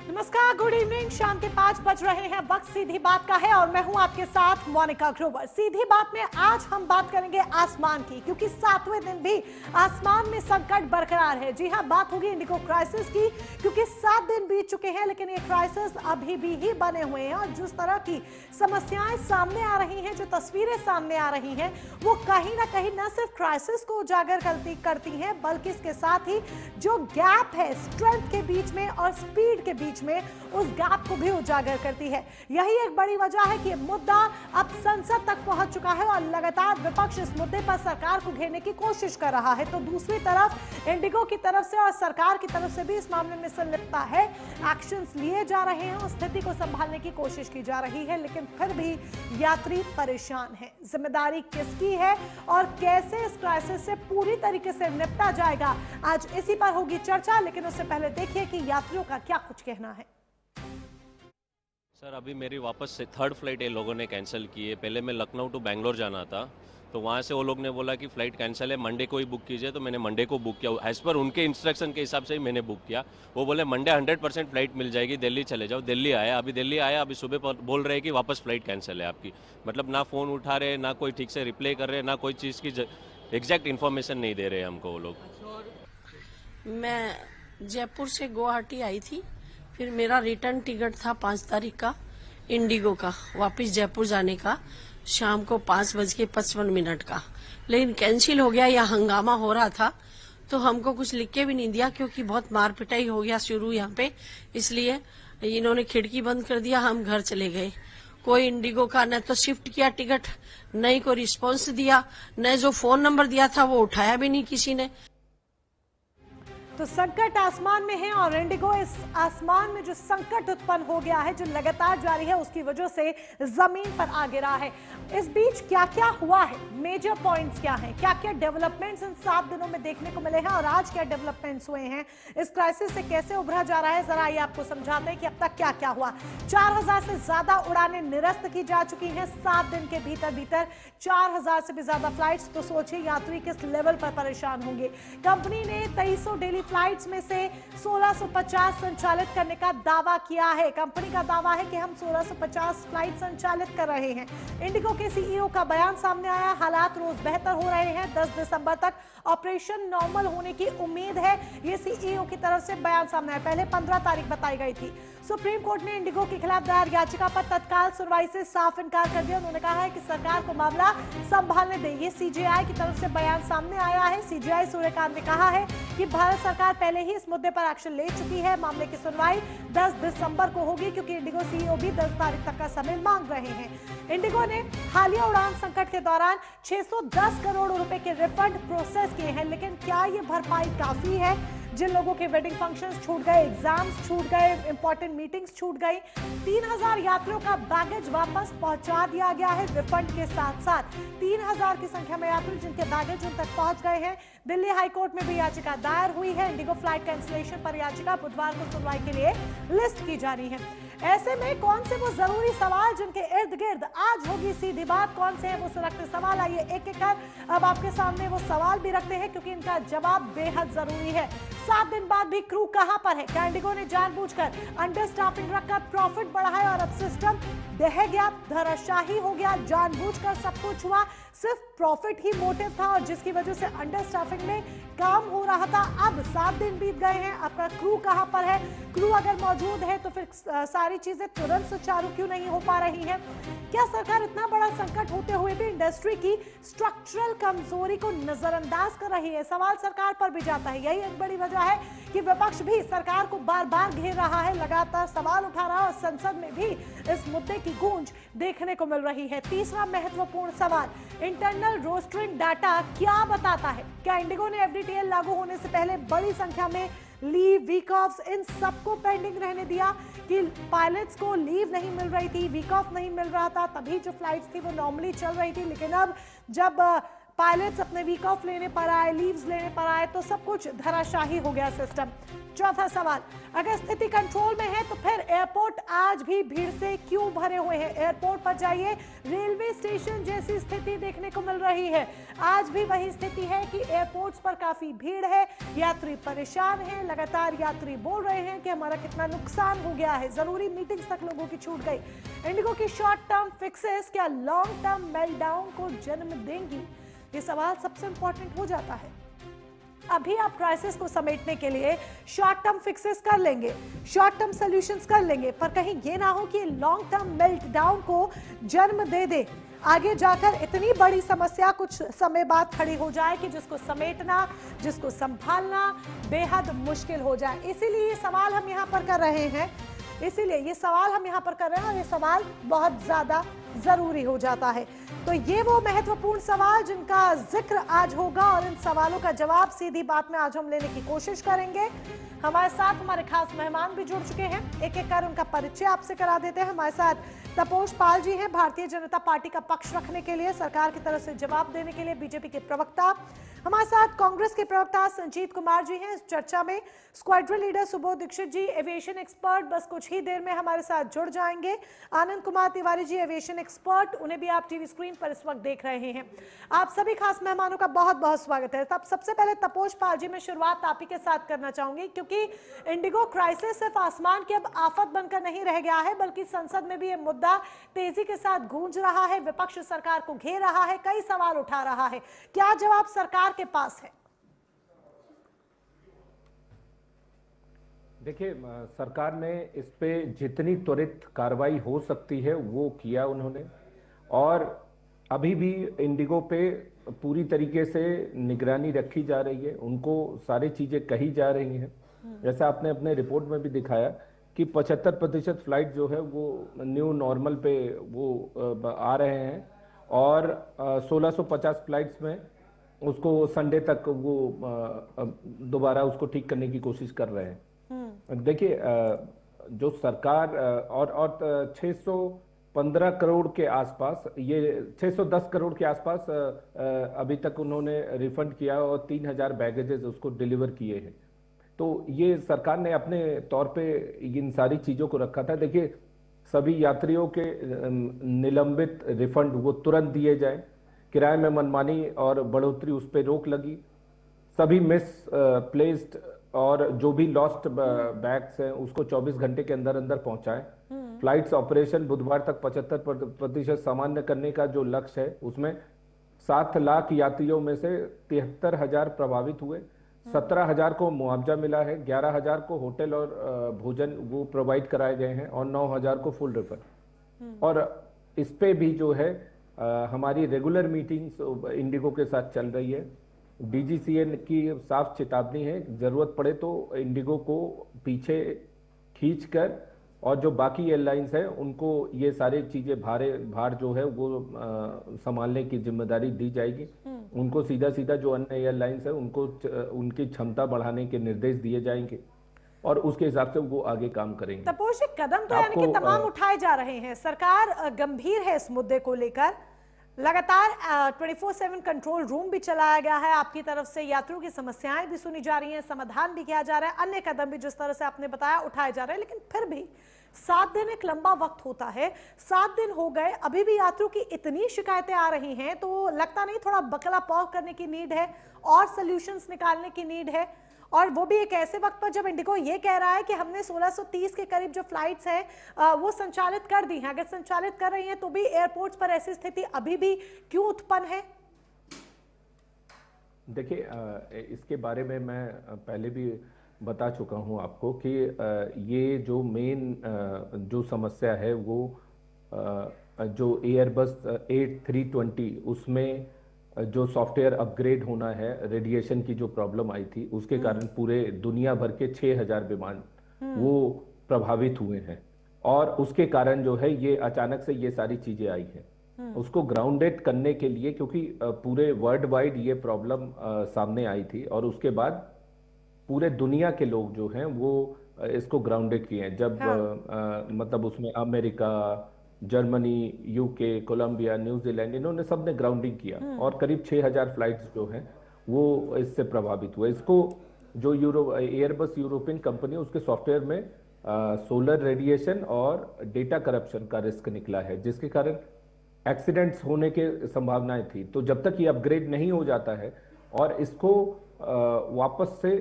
नमस्कार, good evening. शाम के 5 बज रहे हैं। वक्त सीधी बात का है और मैं हूं आपके साथ मोनिका ग्रोवर। सीधी बात में आज हम बात करेंगे आसमान की, क्योंकि 7वें दिन भी आसमान में संकट बरकरार है। जी हां, बात होगी इंडिगो क्राइसिस की, क्योंकि 7 दिन बीत चुके हैं लेकिन ये क्राइसिस अभी भी ही बने हुए हैं और जिस तरह की समस्याएं सामने आ रही हैं, जो तस्वीरें सामने आ रही हैं, वो कहीं ना कहीं न सिर्फ क्राइसिस को उजागर करती हैं, बल्कि इसके साथ ही जो गैप है स्ट्रेंथ के बीच में और स्पीड के बीच में, उस गैप को भी उजागर करती है। यही एक बड़ी वजह है कि मुद्दा अब संसद तक पहुंच चुका है और लगातार विपक्ष इस मुद्दे पर सरकार को घेरने की कोशिश कर रहा है। तो दूसरी तरफ इंडिगो की तरफ से और सरकार की तरफ से भी इस मामले में संलिप्तता है। एक्शंस लिए जा रहे हैं और स्थिति को संभालने की कोशिश की जा रही है, लेकिन फिर भी यात्री परेशान है। जिम्मेदारी किसकी है और कैसे इस क्राइसिस से पूरी तरीके से निपटा जाएगा, आज इसी पर होगी चर्चा। लेकिन उससे पहले देखिए कि यात्रियों का क्या कुछ कहना है। सर, अभी मेरी वापस से 3rd फ्लाइट ये लोगों ने कैंसिल की है। पहले मैं लखनऊ टू बेंगलोर जाना था, तो वहाँ से वो लोग ने बोला कि फ़्लाइट कैंसिल है, मंडे को ही बुक कीजिए। तो मैंने मंडे को बुक किया, एज़ पर उनके इंस्ट्रक्शन के हिसाब से ही मैंने बुक किया। वो बोले मंडे 100% फ़्लाइट मिल जाएगी, दिल्ली चले जाओ। दिल्ली आया, अभी सुबह पर बोल रहे हैं कि वापस फ़्लाइट कैंसिल है आपकी। मतलब ना फ़ोन उठा रहे, ना कोई ठीक से रिप्लाई कर रहे, ना कोई चीज़ की एग्जैक्ट इन्फॉर्मेशन नहीं दे रहे हमको वो लोग। मैं जयपुर से गुवाहाटी आई थी, फिर मेरा रिटर्न टिकट था 5 तारीख का इंडिगो का, वापस जयपुर जाने का, शाम को 5:55 का, लेकिन कैंसिल हो गया। या हंगामा हो रहा था तो हमको कुछ लिख के भी नहीं दिया, क्योंकि बहुत मार पिटाई हो गया शुरू यहाँ पे, इसलिए इन्होंने खिड़की बंद कर दिया। हम घर चले गए। कोई इंडिगो का न तो शिफ्ट किया टिकट, न ही कोई रिस्पॉन्स दिया, न जो फोन नंबर दिया था वो उठाया भी नहीं किसी ने। तो संकट आसमान में है और इंडिगो इस आसमान में जो संकट उत्पन्न हो गया है, जो लगातार जारी है, उसकी वजह से जमीन पर आ गिरा है। इस बीच क्या क्या हुआ है, मेजर पॉइंट्स क्या हैं, क्या क्या डेवलपमेंट्स इन 7 दिनों में देखने को मिले हैं और आज क्या डेवलपमेंट्स हुए हैं, इस क्राइसिस से कैसे उभरा जा रहा है, जरा ये आपको समझाते हैं कि अब तक क्या क्या हुआ। 4000 से ज्यादा उड़ानें निरस्त की जा चुकी हैं 7 दिन के भीतर 4000 से भी ज्यादा फ्लाइट्स। तो सोचिए यात्री किस लेवल पर परेशान होंगे। कंपनी ने 2300 डेली फ्लाइट्स में से 1650 संचालित करने का दावा किया है। कंपनी का दावा है कि हम 1650 फ्लाइट संचालित कर रहे हैं। इंडिगो के सीईओ का बयान सामने आया, हालात रोज बेहतर हो रहे हैं, 10 दिसंबर तक ऑपरेशन नॉर्मल होने की उम्मीद है। ये सीईओ की तरफ से बयान सामने आया, पहले 15 तारीख बताई गई थी। सुप्रीम कोर्ट ने इंडिगो के खिलाफ दायर याचिका पर तत्काल सुनवाई से साफ इनकार कर दिया। उन्होंने कहा है कि सरकार को मामला संभालने दे। ये सीजेआई की तरफ से बयान सामने आया है। सीजेआई सूर्यकांत ने कहा है कि भारत सरकार पहले ही इस मुद्दे पर एक्शन ले चुकी है। मामले की सुनवाई 10 दिसंबर को होगी, क्योंकि इंडिगो सीईओ भी 10 तारीख तक का समय मांग रहे हैं। इंडिगो ने हालिया उड़ान संकट के दौरान 610 करोड़ रुपए के रिफंड प्रोसेस किए हैं, लेकिन क्या ये भरपाई काफी है? जिन लोगों के वेडिंग फंक्शंस छूट गए, एग्जाम्स छूट गए, इंपॉर्टेंट मीटिंग्स छूट गई, 3000 यात्रियों का बैगेज वापस पहुंचा दिया गया है रिफंड के साथ साथ। 3000 की संख्या में यात्री जिनके बैगेज उन तक पहुंच गए हैं। दिल्ली हाईकोर्ट में भी याचिका दायर हुई है। इंडिगो फ्लाइट कैंसिलेशन पर याचिका बुधवार को सुनवाई के लिए लिस्ट की जा रही है। ऐसे में कौन से वो जरूरी सवाल जिनके इर्द गिर्द आज होगी सीधी बात, कौन से हैं वो सुरक्षित सवाल, आइए एक एक कर अब आपके सामने वो सवाल भी रखते हैं, क्योंकि इनका जवाब बेहद जरूरी है। 7 दिन बाद भी क्रू कहां पर है? क्या इंडिगो ने जानबूझकर अंडर स्टाफिंग रखकर प्रॉफिट बढ़ाया और अब सिस्टम ढह गया, धराशाही हो गया? जानबूझकर सब कुछ हुआ, सिर्फ प्रॉफिट ही मोटिव था और जिसकी वजह से अंडर स्टाफिंग में काम हो रहा था। अब 7 दिन बीत गए हैं, आपका क्रू कहां पर है? क्रू अगर मौजूद है तो फिर सारी चीजें तुरंत सुचारू क्यों नहीं हो पा रही हैं? क्या सरकार इतना बड़ा संकट होते हुए भी इंडस्ट्री की स्ट्रक्चरल कमजोरी को नजरअंदाज कर रही है? सवाल सरकार पर भी जाता है। यही एक बड़ी वजह है कि विपक्ष भी सरकार को बार बार घेर रहा है, लगातार सवाल उठा रहा है और संसद में भी इस मुद्दे की गूंज देखने को मिल रही है। तीसरा महत्वपूर्ण सवाल, इंटरनल रोस्टरिंग डाटा क्या बताता है? क्या इंडिगो ने एफडीटीएल लागू होने से पहले बड़ी संख्या में लीव, वीक ऑफ्स, इन सबको पेंडिंग रहने दिया कि पायलट्स को लीव नहीं मिल रही थी, वीक ऑफ नहीं मिल रहा था, तभी जो फ्लाइट्स थी वो नॉर्मली चल रही थी। लेकिन अब जब पायलट्स अपने वीक ऑफ लेने पर आए, लीव्स लेने पर आए, तो सब कुछ धराशाही हो गया सिस्टम। चौथा सवाल, अगर स्थिति कंट्रोल में है तो फिर एयरपोर्ट आज भी भीड़ से क्यों भरे हुए हैं? एयरपोर्ट पर जाइए, रेलवे स्टेशन जैसी स्थिति देखने को मिल रही है। आज भी वही स्थिति है कि एयरपोर्ट्स पर काफी भीड़ है, यात्री परेशान हैं, लगातार यात्री बोल रहे हैं कि हमारा कितना नुकसान हो गया है, जरूरी मीटिंग्स तक लोगों की छूट गई। इंडिगो की शॉर्ट टर्म फिक्सेस क्या लॉन्ग टर्म मेल्टडाउन को जन्म देंगी? ये सवाल सबसे इंपॉर्टेंट हो जाता है। अभी आप क्राइसिस को समेटने के लिए शॉर्ट टर्म फिक्सेस कर लेंगे, शॉर्ट टर्म सॉल्यूशंस कर लेंगे, पर कहीं ये ना हो कि लॉन्ग टर्म मेल्टडाउन को जन्म दे दे, आगे जाकर इतनी बड़ी समस्या कुछ समय बाद खड़ी हो जाए कि जिसको समेटना, जिसको संभालना बेहद मुश्किल हो जाए। इसीलिए ये सवाल हम यहाँ पर कर रहे हैं, इसीलिए ये सवाल हम यहाँ पर कर रहे हैं, और ये सवाल बहुत ज्यादा जरूरी हो जाता है। तो ये वो महत्वपूर्ण सवाल जिनका जिक्र आज होगा, और इन सवालों का जवाब सीधी बात में आज हम लेने की कोशिश करेंगे। हमारे साथ हमारे खास मेहमान भी जुड़ चुके हैं, एक एक कर उनका परिचय आपसे करा देते हैं। हमारे साथ तपोष पाल जी हैं, भारतीय जनता पार्टी का पक्ष रखने के लिए, सरकार की तरफ से जवाब देने के लिए बीजेपी के प्रवक्ता। हमारे साथ कांग्रेस के प्रवक्ता संजीत कुमार जी हैं। इस चर्चा में स्क्वाड्रन लीडर सुबोध दीक्षित जी, एविएशन एक्सपर्ट, बस कुछ ही देर में हमारे साथ जुड़ जाएंगे। आनंद कुमार तिवारी जी, एविएशन एक्सपर्ट, उन्हें भी आप टीवी स्क्रीन पर इस वक्त देख रहे हैं। आप सभी खास मेहमानों का बहुत बहुत स्वागत है। तब सबसे पहले तपोष पाल जी, मैं शुरुआत आप ही के साथ करना चाहूंगी, क्योंकि इंडिगो क्राइसिस सिर्फ आसमान की अब आफत बनकर नहीं रह गया है, बल्कि संसद में भी ये मुद्दा तेजी के साथ गूंज रहा है, विपक्ष सरकार को घेर रहा है, कई सवाल उठा रहा है। क्या जवाब सरकार के पास है? देखिए, सरकार ने इस पे जितनी त्वरित कार्रवाई हो सकती है वो किया उन्होंने, और अभी भी इंडिगो पे पूरी तरीके से निगरानी रखी जा रही है, उनको सारी चीजें कही जा रही हैं। जैसा आपने अपने रिपोर्ट में भी दिखाया कि 75% फ्लाइट जो है वो न्यू नॉर्मल पे वो आ रहे हैं, और 1650 फ्लाइट्स में उसको संडे तक वो दोबारा उसको ठीक करने की कोशिश कर रहे हैं। देखिए, जो सरकार और 615 करोड़ के आसपास, ये 610 करोड़ के आसपास अभी तक उन्होंने रिफंड किया, और 3000 बैगेजेस उसको डिलीवर किए हैं। तो ये सरकार ने अपने तौर पे इन सारी चीजों को रखा था। देखिए, सभी यात्रियों के निलंबित रिफंड वो तुरंत दिए जाए, किराए में मनमानी और बढ़ोतरी उस पर रोक लगी, सभी मिस प्लेस्ड और जो भी लॉस्ट बैग्स हैं उसको 24 घंटे के अंदर अंदर पहुंचाएं। फ्लाइट्स ऑपरेशन बुधवार तक 75% सामान्य करने का जो लक्ष्य है, उसमें 7 लाख यात्रियों में से 73,000 प्रभावित हुए, 17,000 को मुआवजा मिला है, 11,000 को होटल और भोजन वो प्रोवाइड कराए गए हैं, और 9,000 को फुल रिफंड। और इस पे भी जो है हमारी रेगुलर मीटिंग्स इंडिगो के साथ चल रही है। डीजीसीए की साफ चेतावनी है, जरूरत पड़े तो इंडिगो को पीछे खींचकर, और जो बाकी एयरलाइंस हैं उनको ये सारी चीजें भार जो है वो संभालने की जिम्मेदारी दी जाएगी। उनको सीधा सीधा जो अन्य एयरलाइंस है उनको उनकी क्षमता बढ़ाने के निर्देश दिए जाएंगे, और उसके हिसाब से वो आगे काम करेंगे। तपोष, कदम तो यानी कि तमाम उठाए जा रहे हैं, सरकार गंभीर है इस मुद्दे को लेकर, लगातार 24/7 कंट्रोल रूम भी चलाया गया है, आपकी तरफ से यात्रियों की समस्याएं भी सुनी जा रही हैं, समाधान भी किया जा रहा है, अन्य कदम भी जिस तरह से आपने बताया उठाए जा रहे हैं। लेकिन फिर भी 7 दिन एक लंबा वक्त होता है, 7 दिन हो गए, अभी भी यात्रियों की इतनी शिकायतें आ रही हैं, तो लगता नहीं थोड़ा बकला पॉज करने की नीड है और सॉल्यूशंस निकालने की नीड है? और वो भी एक ऐसे वक्त पर जब इंडिगो ये कह रहा है कि हमने 1630 के करीब जो फ्लाइट्स हैं वो संचालित कर दी हैं। अगर संचालित कर रही हैं तो भी एयरपोर्ट्स पर ऐसी स्थिति अभी भी क्यों उत्पन्न है? देखिए, इसके बारे में मैं पहले भी बता चुका हूं आपको कि ये जो मेन जो समस्या है वो जो एयरबस 8320 उसमें जो सॉफ्टवेयर अपग्रेड होना है, रेडिएशन की जो प्रॉब्लम आई थी उसके कारण पूरे दुनिया भर के 6000 विमान वो प्रभावित हुए हैं, और उसके कारण जो है ये अचानक से ये सारी चीजें आई हैं। उसको ग्राउंडेड करने के लिए, क्योंकि पूरे वर्ल्ड वाइड ये प्रॉब्लम सामने आई थी, और उसके बाद पूरे दुनिया के लोग जो हैं वो इसको ग्राउंडेड किए हैं। जब मतलब उसमें America, Germany, UK, Colombia, New Zealand, इन्होंने सबने ग्राउंडिंग किया और करीब 6000 फ्लाइट्स जो हैं वो इससे प्रभावित हुए। इसको जो एयरबस यूरोपियन कंपनी, उसके सॉफ्टवेयर में सोलर रेडिएशन और डेटा करप्शन का रिस्क निकला है, जिसके कारण एक्सीडेंट्स होने के संभावनाएं थी। तो जब तक ये अपग्रेड नहीं हो जाता है और इसको वापस से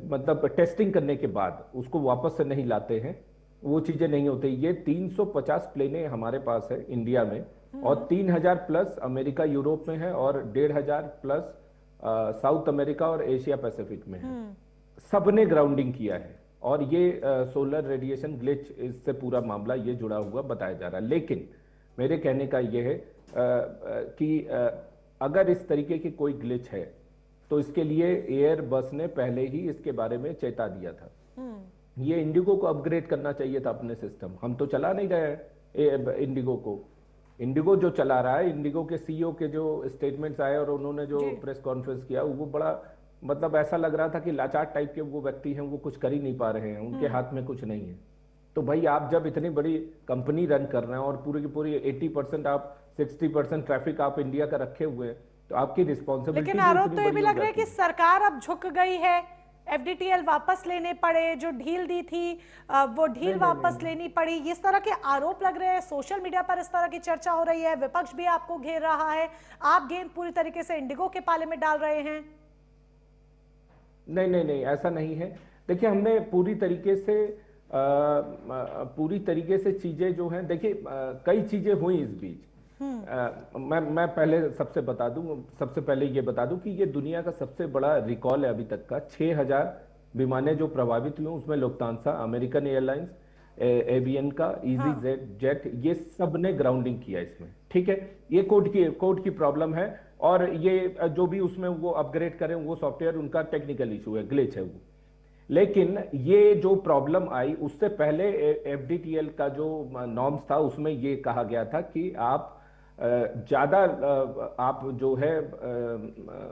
मतलब टेस्टिंग करने के बाद उसको वापस से नहीं लाते हैं, वो चीजें नहीं होती। ये 350 प्लेनें हमारे पास है इंडिया में और 3000 प्लस अमेरिका यूरोप में है और 1500 प्लस साउथ अमेरिका और एशिया पैसिफिक में है। सबने ग्राउंडिंग किया है और ये सोलर रेडिएशन ग्लिच, इससे पूरा मामला ये जुड़ा हुआ बताया जा रहा है। लेकिन मेरे कहने का ये है कि अगर इस तरीके की कोई ग्लिच है तो इसके लिए एयरबस ने पहले ही इसके बारे में चेता दिया था। ये इंडिगो को अपग्रेड करना चाहिए था अपने सिस्टम। हम तो चला नहीं रहे इंडिगो को। इंडिगो जो चला रहा है, इंडिगो के सीईओ के जो स्टेटमेंट्स आए और उन्होंने जो प्रेस कॉन्फ्रेंस किया, वो बड़ा मतलब ऐसा लग रहा था कि लाचार टाइप के वो व्यक्ति हैं, वो कुछ कर ही नहीं पा रहे हैं, उनके हाथ में कुछ नहीं है। तो भाई आप जब इतनी बड़ी कंपनी रन कर रहे हैं और पूरी की पूरी 80% आप 60% ट्रैफिक आप इंडिया का रखे हुए हैं, तो आपकी रिस्पॉन्सिबिलिटी। लेकिन आरोप तो ये भी लग रहा है कि सरकार अब झुक गई है, एफडीटीएल वापस लेने पड़े, जो ढील दी थी वो ढील वापस लेनी पड़ी, इस तरह के आरोप लग रहे हैं। सोशल मीडिया पर इस तरह की चर्चा हो रही है, विपक्ष भी आपको घेर रहा है, आप गेंद पूरी तरीके से इंडिगो के पाले में डाल रहे हैं। नहीं, ऐसा नहीं है। देखिए, हमने पूरी तरीके से चीजें जो हैं, देखिए कई चीजें हुई इस बीच। मैं पहले सबसे पहले ये बता दूं कि ये दुनिया का सबसे बड़ा रिकॉल है अभी तक का। 6000 विमानें जो प्रभावित हुई, उसमें लुफ्तांसा, अमेरिकन एयरलाइंस, एवियन का, इजी जेट, ये सब ने ग्राउंडिंग किया इसमें। ठीक है, ये कोड की प्रॉब्लम है और ये जो भी उसमें वो अपग्रेड करें वो सॉफ्टवेयर, उनका टेक्निकल इशू है, ग्लिच है वो। लेकिन ये जो प्रॉब्लम आई उससे पहले एफडीटीएल का जो नॉर्म्स था उसमें ये कहा गया था कि आप ज्यादा आप जो है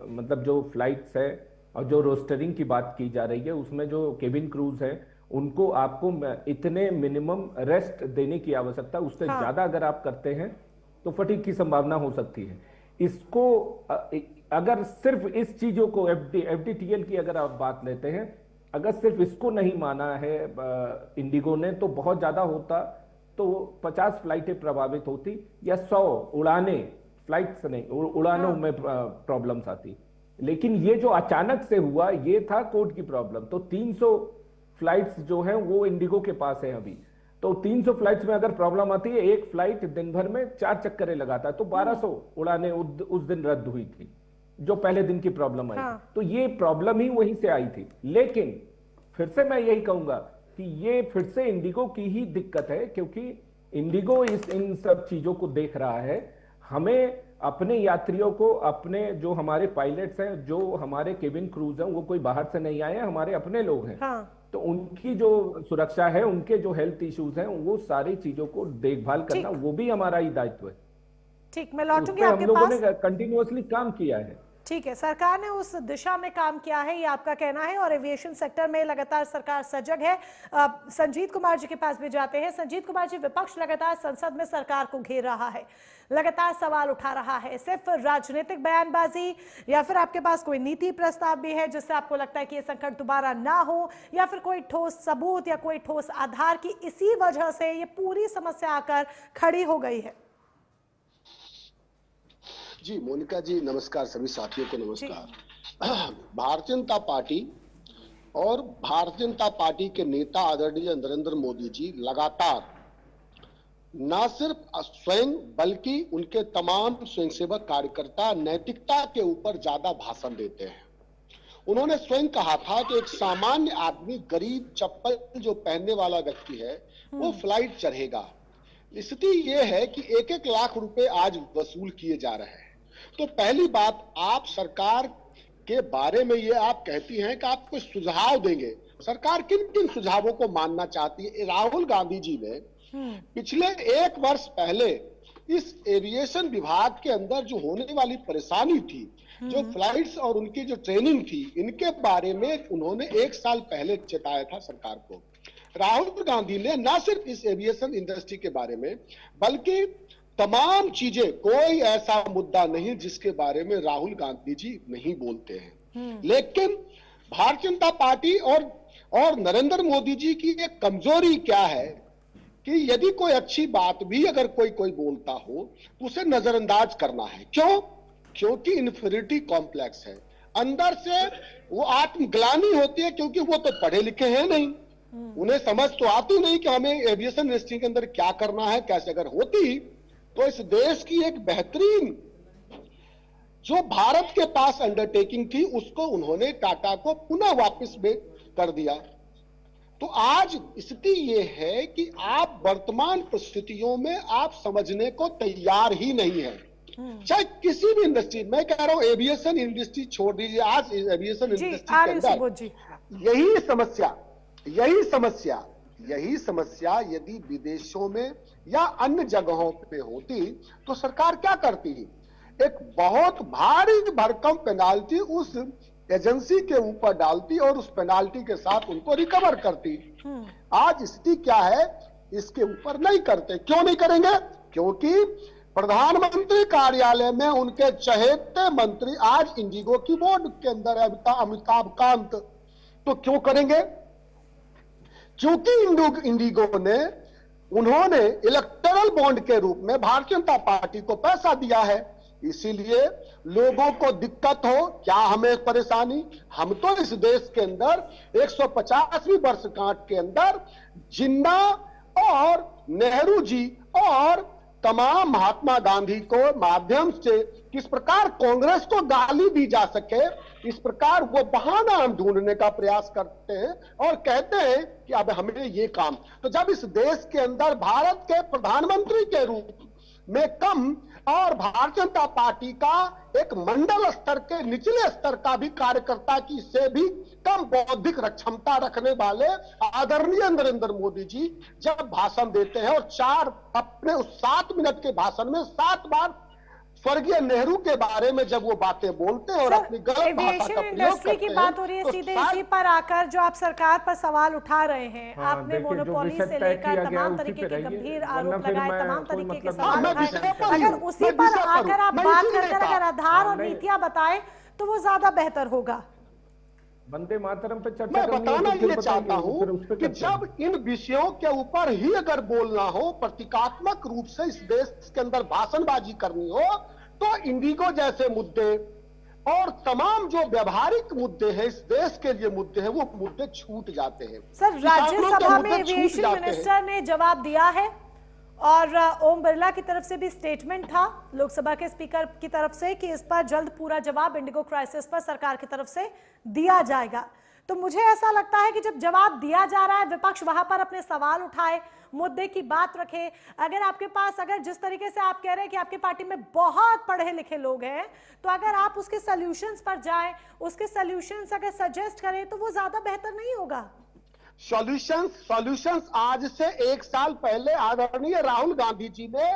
मतलब जो फ्लाइट्स है और जो रोस्टरिंग की बात की जा रही है, उसमें जो केबिन क्रूज है उनको आपको इतने मिनिमम रेस्ट देने की आवश्यकता, उससे ज्यादा अगर आप करते हैं तो फटीग की संभावना हो सकती है। इसको अगर सिर्फ इस चीजों को एफडीटीएल की अगर आप बात लेते हैं, अगर सिर्फ इसको नहीं माना है इंडिगो ने, तो बहुत ज्यादा होता, तो 50 फ्लाइटें प्रभावित होती या 100 उड़ाने, फ्लाइट्स नहीं, उड़ानों में प्रॉब्लम्स आती। लेकिन ये जो अचानक से हुआ, ये था कोड की प्रॉब्लम। तो 300 फ्लाइट्स जो हैं वो इंडिगो के पास है अभी। तो 300 फ्लाइट्स में अगर प्रॉब्लम आती है, एक फ्लाइट दिन भर में 4 चक्करें लगाता है, तो 1200 उड़ाने उस दिन रद्द हुई थी, जो पहले दिन की प्रॉब्लम आई। तो ये प्रॉब्लम ही वहीं से आई थी। लेकिन फिर से मैं यही कहूंगा कि ये फिर से इंडिगो की ही दिक्कत है, क्योंकि इंडिगो इन सब चीजों को देख रहा है। हमें अपने यात्रियों को, अपने जो हमारे पायलट्स हैं, जो हमारे केबिन क्रूज हैं, वो कोई बाहर से नहीं आए हैं, हमारे अपने लोग हैं। तो उनकी जो सुरक्षा है, उनके जो हेल्थ इश्यूज हैं, वो सारी चीजों को देखभाल करना वो भी हमारा ही दायित्व है। ठीक, मैं लौटूंगी आपके पास। हम लोगों ने कंटिन्यूअसली काम किया है। ठीक है, सरकार ने उस दिशा में काम किया है, ये आपका कहना है, और एविएशन सेक्टर में लगातार सरकार सजग है। संजीत कुमार जी के पास भी जाते हैं। संजीत कुमार जी, विपक्ष लगातार संसद में सरकार को घेर रहा है, लगातार सवाल उठा रहा है, सिर्फ राजनीतिक बयानबाजी या फिर आपके पास कोई नीति प्रस्ताव भी है जिससे आपको लगता है कि ये संकट दोबारा ना हो, या फिर कोई ठोस सबूत या कोई ठोस आधार की इसी वजह से ये पूरी समस्या आकर खड़ी हो गई है? जी मोनिका जी नमस्कार, सभी साथियों को नमस्कार। भारतीय जनता पार्टी और भारतीय जनता पार्टी के नेता आदरणीय नरेंद्र मोदी जी लगातार न सिर्फ स्वयं बल्कि उनके तमाम स्वयंसेवक कार्यकर्ता नैतिकता के ऊपर ज्यादा भाषण देते हैं। उन्होंने स्वयं कहा था कि एक सामान्य आदमी, गरीब चप्पल जो पहनने वाला व्यक्ति है, वो फ्लाइट चढ़ेगा। स्थिति ये है कि 1-1 लाख रुपए आज वसूल किए जा रहे हैं। तो पहली बात, आप सरकार के बारे में ये आप कहती हैं कि आप कुछ सुझाव देंगे। सरकार किन किन सुझावों को मानना चाहती है? राहुल गांधी जी ने पिछले 1 वर्ष पहले इस एविएशन विभाग के अंदर जो होने वाली परेशानी थी, जो फ्लाइट्स और उनकी जो ट्रेनिंग थी, इनके बारे में उन्होंने 1 साल पहले चेताया था सरकार को। राहुल गांधी ने न सिर्फ इस एविएशन इंडस्ट्री के बारे में बल्कि तमाम चीजें, कोई ऐसा मुद्दा नहीं जिसके बारे में राहुल गांधी जी नहीं बोलते हैं। लेकिन भारतीय जनता पार्टी और नरेंद्र मोदी जी की एक कमजोरी क्या है कि यदि कोई अच्छी बात भी अगर कोई बोलता हो तो उसे नजरअंदाज करना है। क्यों? क्योंकि इन्फीरियरिटी कॉम्प्लेक्स है, अंदर से वो आत्मग्लानि होती है, क्योंकि वो तो पढ़े लिखे हैं नहीं, उन्हें समझ तो आती नहीं कि हमें एविएशन इंडस्ट्री के अंदर क्या करना है, कैसे। अगर होती तो इस देश की एक बेहतरीन जो भारत के पास अंडरटेकिंग थी उसको उन्होंने टाटा को पुनः वापस में कर दिया। तो आज स्थिति यह है कि आप वर्तमान परिस्थितियों में आप समझने को तैयार ही नहीं है, चाहे किसी भी इंडस्ट्री। मैं कह रहा हूं एविएशन इंडस्ट्री छोड़ दीजिए, आज एविएशन इंडस्ट्री के अंदर यही समस्या यदि विदेशों में या अन्य जगहों पे होती तो सरकार क्या करती? एक बहुत भारी भरकम पेनाल्टी उस एजेंसी के ऊपर डालती और उस पेनाल्टी के साथ उनको रिकवर करती। आज स्थिति क्या है, इसके ऊपर नहीं करते। क्यों नहीं करेंगे? क्योंकि प्रधानमंत्री कार्यालय में उनके चहेते मंत्री आज इंडिगो की बोर्ड के अंदर है, अमिताभ कांत। तो क्यों करेंगे? क्योंकि इंडिगो ने उन्होंने इलेक्टोरल बॉन्ड के रूप में भारतीय जनता पार्टी को पैसा दिया है, इसीलिए लोगों को दिक्कत हो। क्या हमें परेशानी? हम तो इस देश के अंदर 150वीं वर्षगांठ के अंदर जिन्ना और नेहरू जी और तमाम महात्मा गांधी को माध्यम से किस प्रकार कांग्रेस को गाली दी जा सके, इस प्रकार वो बहाना हम ढूंढने का प्रयास करते हैं और कहते हैं कि अब हमें ये काम। तो जब इस देश के अंदर भारत के प्रधानमंत्री के रूप में कम और भारतीय जनता पार्टी का एक मंडल स्तर के निचले स्तर का भी कार्यकर्ता की से भी कम बौद्धिक क्षमता रखने वाले आदरणीय नरेंद्र मोदी जी जब भाषण देते हैं और अपने उस 7 मिनट के भाषण में 7 बार स्वर्गीय नेहरू के बारे में जब वो बातें बोलते हैं और अपनी गलत भाषा का प्रयोग इंडस्ट्री करते की बात हो रही है, तो सीधे इसी पर आकर जो आप सरकार पर सवाल उठा रहे हैं, आपने मोनोपोली से लेकर तमाम तरीके के गंभीर आरोप लगाए, तमाम तरीके के सवाल उठाए। अगर उसी पर आकर आप बात कर अगर आधार और नीतियां बताएं तो वो ज्यादा बेहतर होगा। वंदे मातरम पे चर्चा मैं बताना ये चाहता हूं कि जब इन विषयों के ऊपर ही अगर बोलना हो, प्रतीकात्मक रूप से इस देश के अंदर भाषणबाजी करनी हो, तो इंडिगो जैसे मुद्दे और तमाम जो व्यवहारिक मुद्दे हैं, इस देश के लिए मुद्दे हैं, वो मुद्दे छूट जाते हैं। सर, राज्यसभा में एविएशन मिनिस्टर ने जवाब दिया है और ओम बिरला की तरफ से भी स्टेटमेंट था लोकसभा के स्पीकर की तरफ से कि इस पर जल्द पूरा जवाब इंडिगो क्राइसिस पर सरकार की तरफ से दिया जाएगा। तो मुझे ऐसा लगता है कि जब जवाब दिया जा रहा है, विपक्ष वहां पर अपने सवाल उठाए, मुद्दे की बात रखे। अगर आपके पास, अगर जिस तरीके से आप कह रहे हैं कि आपकी पार्टी में बहुत पढ़े लिखे लोग हैं, तो अगर आप उसके सॉल्यूशंस पर जाएं, उसके सॉल्यूशंस अगर सजेस्ट करें तो वो ज्यादा बेहतर नहीं होगा? सॉल्यूशंस आज से 1 साल पहले आदरणीय राहुल गांधी जी ने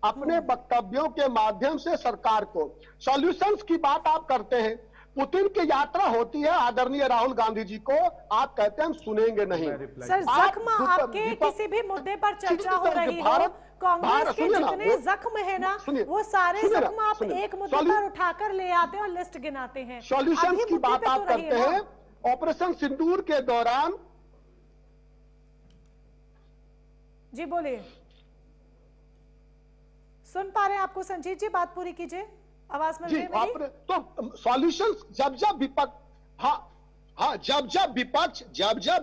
अपने वक्तव्यों के माध्यम से सरकार को सॉल्यूशंस की बात आप करते हैं। पुतिन की यात्रा होती है आदरणीय राहुल गांधी जी को, आप कहते हैं हम सुनेंगे नहीं। सर, जख्म आपके किसी भी मुद्दे पर चर्चा हो रही हो, कांग्रेस के जितने जख्म है ना, वो सारे जख्म आप एक मुद्दे पर उठाकर ले आते हैं और लिस्ट गिनाते हैं। सॉल्यूशंस की बात आप करते हैं। ऑपरेशन सिंदूर के दौरान जी बोलिए, सुन पा रहे हैं आपको? संजीव जी, बात पूरी कीजिए, आवाज मिल रही है मेरी? तो सॉल्यूशंस जब जब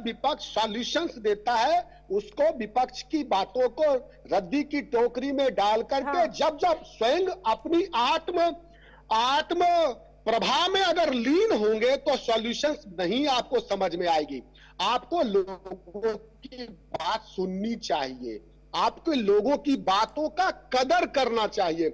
विपक्ष सॉल्यूशंस देता है, उसको विपक्ष की बातों को रद्दी की टोकरी में डाल करके जब स्वयं अपनी आत्म प्रभाव में अगर लीन होंगे तो सॉल्यूशंस नहीं आपको समझ में आएगी। आपको लोगों की बात सुननी चाहिए। आपके लोगों की बातों का कदर करना चाहिए।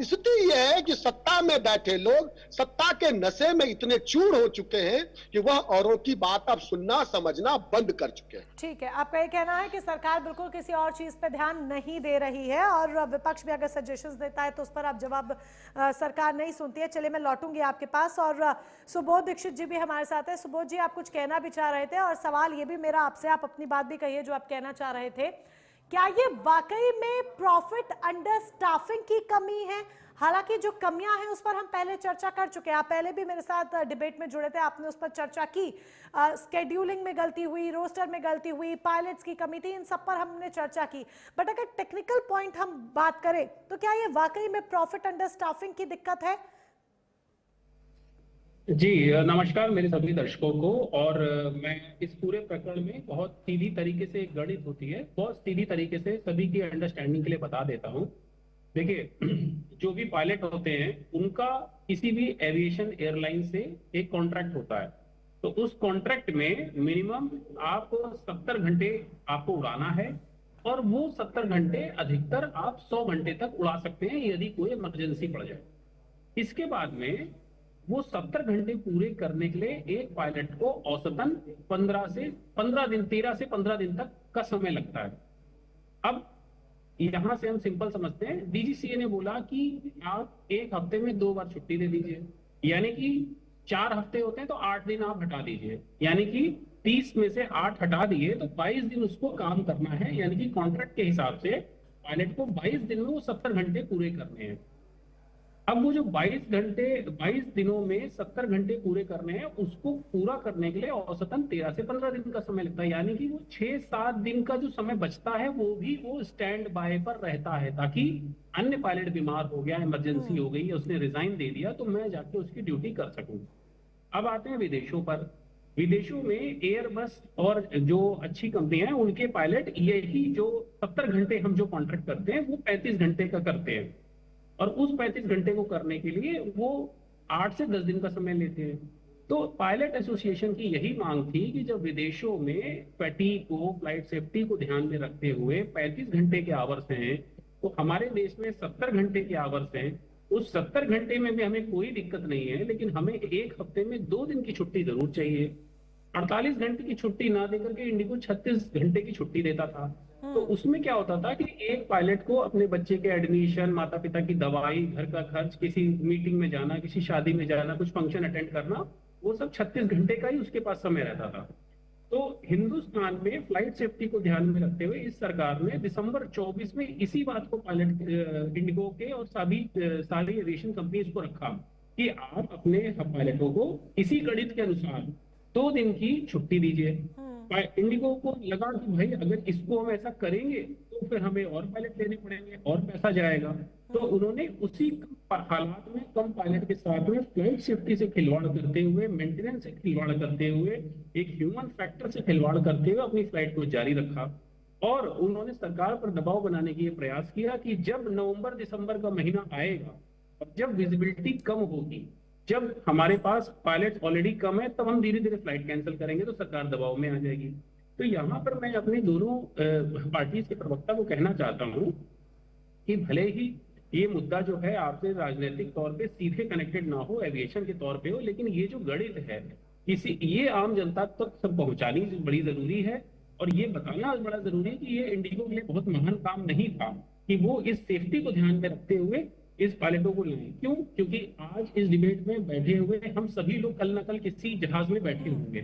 स्थिति यह है कि सत्ता में बैठे लोग सत्ता के नशे में इतने चूर हो चुके हैं कि वह औरों की बात अब सुनना समझना बंद कर चुके हैं। ठीक है, आपका ये कहना है कि सरकार बिल्कुल किसी और चीज पे ध्यान नहीं दे रही है और विपक्ष भी अगर सजेशंस देता है तो उस पर आप जवाब सरकार नहीं सुनती है। चलिए मैं लौटूंगी आपके पास और सुबोध दीक्षित जी भी हमारे साथ है। सुबोध जी, आप कुछ कहना भी चाह रहे थे और सवाल ये भी मेरा आपसे, आप अपनी बात भी कहिए जो आप कहना चाह रहे थे। क्या ये वाकई में प्रॉफिट अंडर स्टाफिंग की कमी है? हालांकि जो कमियां हैं उस पर हम पहले चर्चा कर चुके हैं, आप पहले भी मेरे साथ डिबेट में जुड़े थे, आपने उस पर चर्चा की। स्केड्यूलिंग में गलती हुई, रोस्टर में गलती हुई, पायलट्स की कमी थी, इन सब पर हमने चर्चा की। बट अगर टेक्निकल पॉइंट हम बात करें तो क्या ये वाकई में प्रॉफिट अंडर स्टाफिंग की दिक्कत है? जी नमस्कार मेरे सभी दर्शकों को। और मैं इस पूरे प्रकरण में बहुत सीधी तरीके से, एक गणित होती है, बहुत सीधी तरीके से सभी की अंडरस्टैंडिंग के लिए बता देता हूँ। देखिए, जो भी पायलट होते हैं उनका किसी भी एविएशन एयरलाइन से एक कॉन्ट्रैक्ट होता है। तो उस कॉन्ट्रैक्ट में मिनिमम आप 70 घंटे आपको उड़ाना है और वो 70 घंटे अधिकतर आप 100 घंटे तक उड़ा सकते हैं यदि कोई इमरजेंसी पड़ जाए। इसके बाद में वो 70 घंटे पूरे करने के लिए एक पायलट को औसतन 13 से 15 दिन तक का समय लगता है। अब यहां से हम सिंपल समझते हैं, डीजीसीए ने बोला कि आप एक हफ्ते में 2 बार छुट्टी दे दीजिए, यानी कि 4 हफ्ते होते हैं तो 8 दिन आप हटा दीजिए, यानी कि 30 में से 8 हटा दिए तो 22 दिन उसको काम करना है। यानी कि कॉन्ट्रैक्ट के हिसाब से पायलट को 22 दिन में वो 70 घंटे पूरे करने हैं। अब वो जो 22 दिनों में 70 घंटे पूरे करने हैं, उसको पूरा करने के लिए औसतन 13 से 15 दिन का समय लगता है। यानी कि वो 6-7 दिन का जो समय बचता है वो भी वो स्टैंड बाय पर रहता है, ताकि अन्य पायलट बीमार हो गया, इमरजेंसी हो गई या उसने रिजाइन दे दिया तो मैं जाके उसकी ड्यूटी कर सकूं। अब आते हैं विदेशों पर। विदेशों में एयरबस और जो अच्छी कंपनियां हैं उनके पायलट यही जो 70 घंटे हम जो कॉन्ट्रैक्ट करते हैं वो 35 घंटे का करते हैं, और उस 35 घंटे को करने के लिए वो 8 से 10 दिन का समय लेते हैं। तो पायलट एसोसिएशन की यही मांग थी कि जब विदेशों में फैटीग को, फ्लाइट सेफ्टी को ध्यान में रखते हुए 35 घंटे के आवर्स हैं, तो हमारे देश में 70 घंटे के आवर्स हैं। उस 70 घंटे में भी हमें कोई दिक्कत नहीं है, लेकिन हमें एक हफ्ते में 2 दिन की छुट्टी जरूर चाहिए। 48 घंटे की छुट्टी ना देकर के इंडिगो 36 घंटे की छुट्टी देता था। तो उसमें क्या होता था कि एक पायलट को अपने बच्चे के एडमिशन, माता पिता की दवाई, घर का खर्च, किसी मीटिंग में जाना, किसी शादी में जाना, कुछ फंक्शन अटेंड करना, वो सब 36 घंटे का ही उसके पास समय रहता था। तो हिंदुस्तान में फ्लाइट सेफ्टी को ध्यान में रखते हुए इस सरकार ने दिसंबर 24 में इसी बात को पायलट इंडिगो के और सारी एविएशन कंपनीज को रखा कि आप अपने पायलटों को इसी गणित के अनुसार 2 दिन की छुट्टी दीजिए। इंडिगो को लगा कि भाई अगर इसको हम ऐसा करेंगे तो फिर हमें और पायलट लेने पड़ेंगे और पैसा जाएगा। तो उन्होंने उसी हालात में कम पायलट के साथ में फ्लाइट सेफ्टी से खिलवाड़ करते हुए, मेंटेनेंस से खिलवाड़ करते हुए, एक ह्यूमन फैक्टर से खिलवाड़ करते हुए अपनी फ्लाइट को जारी रखा। और उन्होंने सरकार पर दबाव बनाने की प्रयास किया कि जब नवंबर दिसंबर का महीना आएगा और जब विजिबिलिटी कम होगी, जब हमारे पास पायलट ऑलरेडी कम है, तब हम धीरे धीरे फ्लाइट कैंसिल करेंगे तो सरकार दबाव में आ जाएगी। तो यहाँ पर मैं अपने दोनों पार्टी के प्रवक्ता को कहना चाहता हूँ कि भले ही ये मुद्दा जो है आपसे राजनीतिक तौर पे सीधे कनेक्टेड ना हो, एविएशन के तौर पे हो, लेकिन ये जो गणित है ये आम जनता तक सब पहुंचानी बड़ी जरूरी है। और ये बताना बड़ा जरूरी है कि ये इंडिगो के लिए बहुत महान काम नहीं था कि वो इस सेफ्टी को ध्यान में रखते हुए इस पायलटों को लाएं। क्यों? क्योंकि आज इस डिबेट में बैठे हुए हम सभी लोग कल न कल किसी जहाज में बैठे होंगे,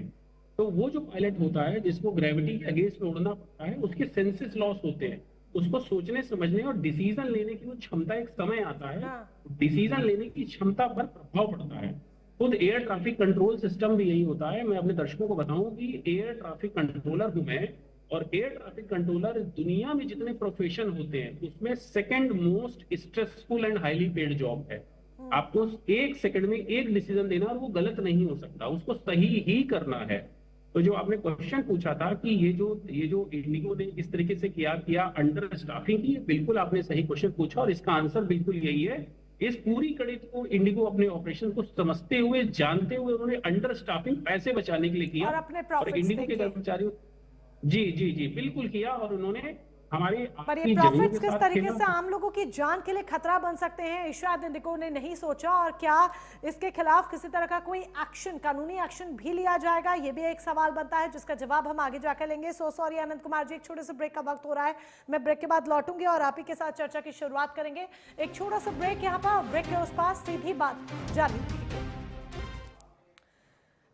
तो वो जो पायलट होता है जिसको ग्रेविटी के अगेंस्ट उड़ना पड़ता है, उसके सेंसेस लॉस होते हैं, उसको सोचने समझने और डिसीजन लेने की वो क्षमता, एक समय आता है डिसीजन लेने की क्षमता पर प्रभाव पड़ता है। खुद एयर ट्रैफिक कंट्रोल सिस्टम भी यही होता है। मैं अपने दर्शकों को बताऊं कि एयर ट्रैफिक कंट्रोलर हूं मैं, और एयर ट्रैफिक कंट्रोलर दुनिया में जितने प्रोफेशन होते हैं उसमें second most stressful and highly paid job है। आपको 1 सेकंड में एक डिसीजन देना और वो गलत नहीं हो सकता, उसको सही ही करना है। तो जो आपने क्वेश्चन पूछा था कि ये जो इंडिगो ने इस तरीके से किया अंडर स्टाफिंग की, बिल्कुल आपने सही क्वेश्चन पूछा और इसका आंसर बिल्कुल यही है। इस पूरी गणित को इंडिगो अपने ऑपरेशन को समझते हुए, जानते हुए उन्होंने अंडर स्टाफिंग पैसे बचाने के लिए किया और अपने प्रॉफिट्स इंडिगो के कर्मचारियों जी बिल्कुल किया। और उन्होंने हमारी पर ये आपकी जमीन प्रॉफिट्स के किस साथ तरीके खेलना से आम लोगों की जान के लिए खतरा बन सकते हैं, शायद इंडिगो ने नहीं सोचा। और क्या इसके खिलाफ किसी तरह का कोई एक्शन, कानूनी एक्शन भी लिया जाएगा, ये भी एक सवाल बनता है जिसका जवाब हम आगे जाकर लेंगे। सो सॉरी अनंत कुमार जी, एक छोटे से ब्रेक का वक्त हो रहा है, मैं ब्रेक के बाद लौटूंगी और आप ही के साथ चर्चा की शुरुआत करेंगे। एक छोटा सा ब्रेक यहाँ पर, ब्रेक के उस पास सीधी बात जारी।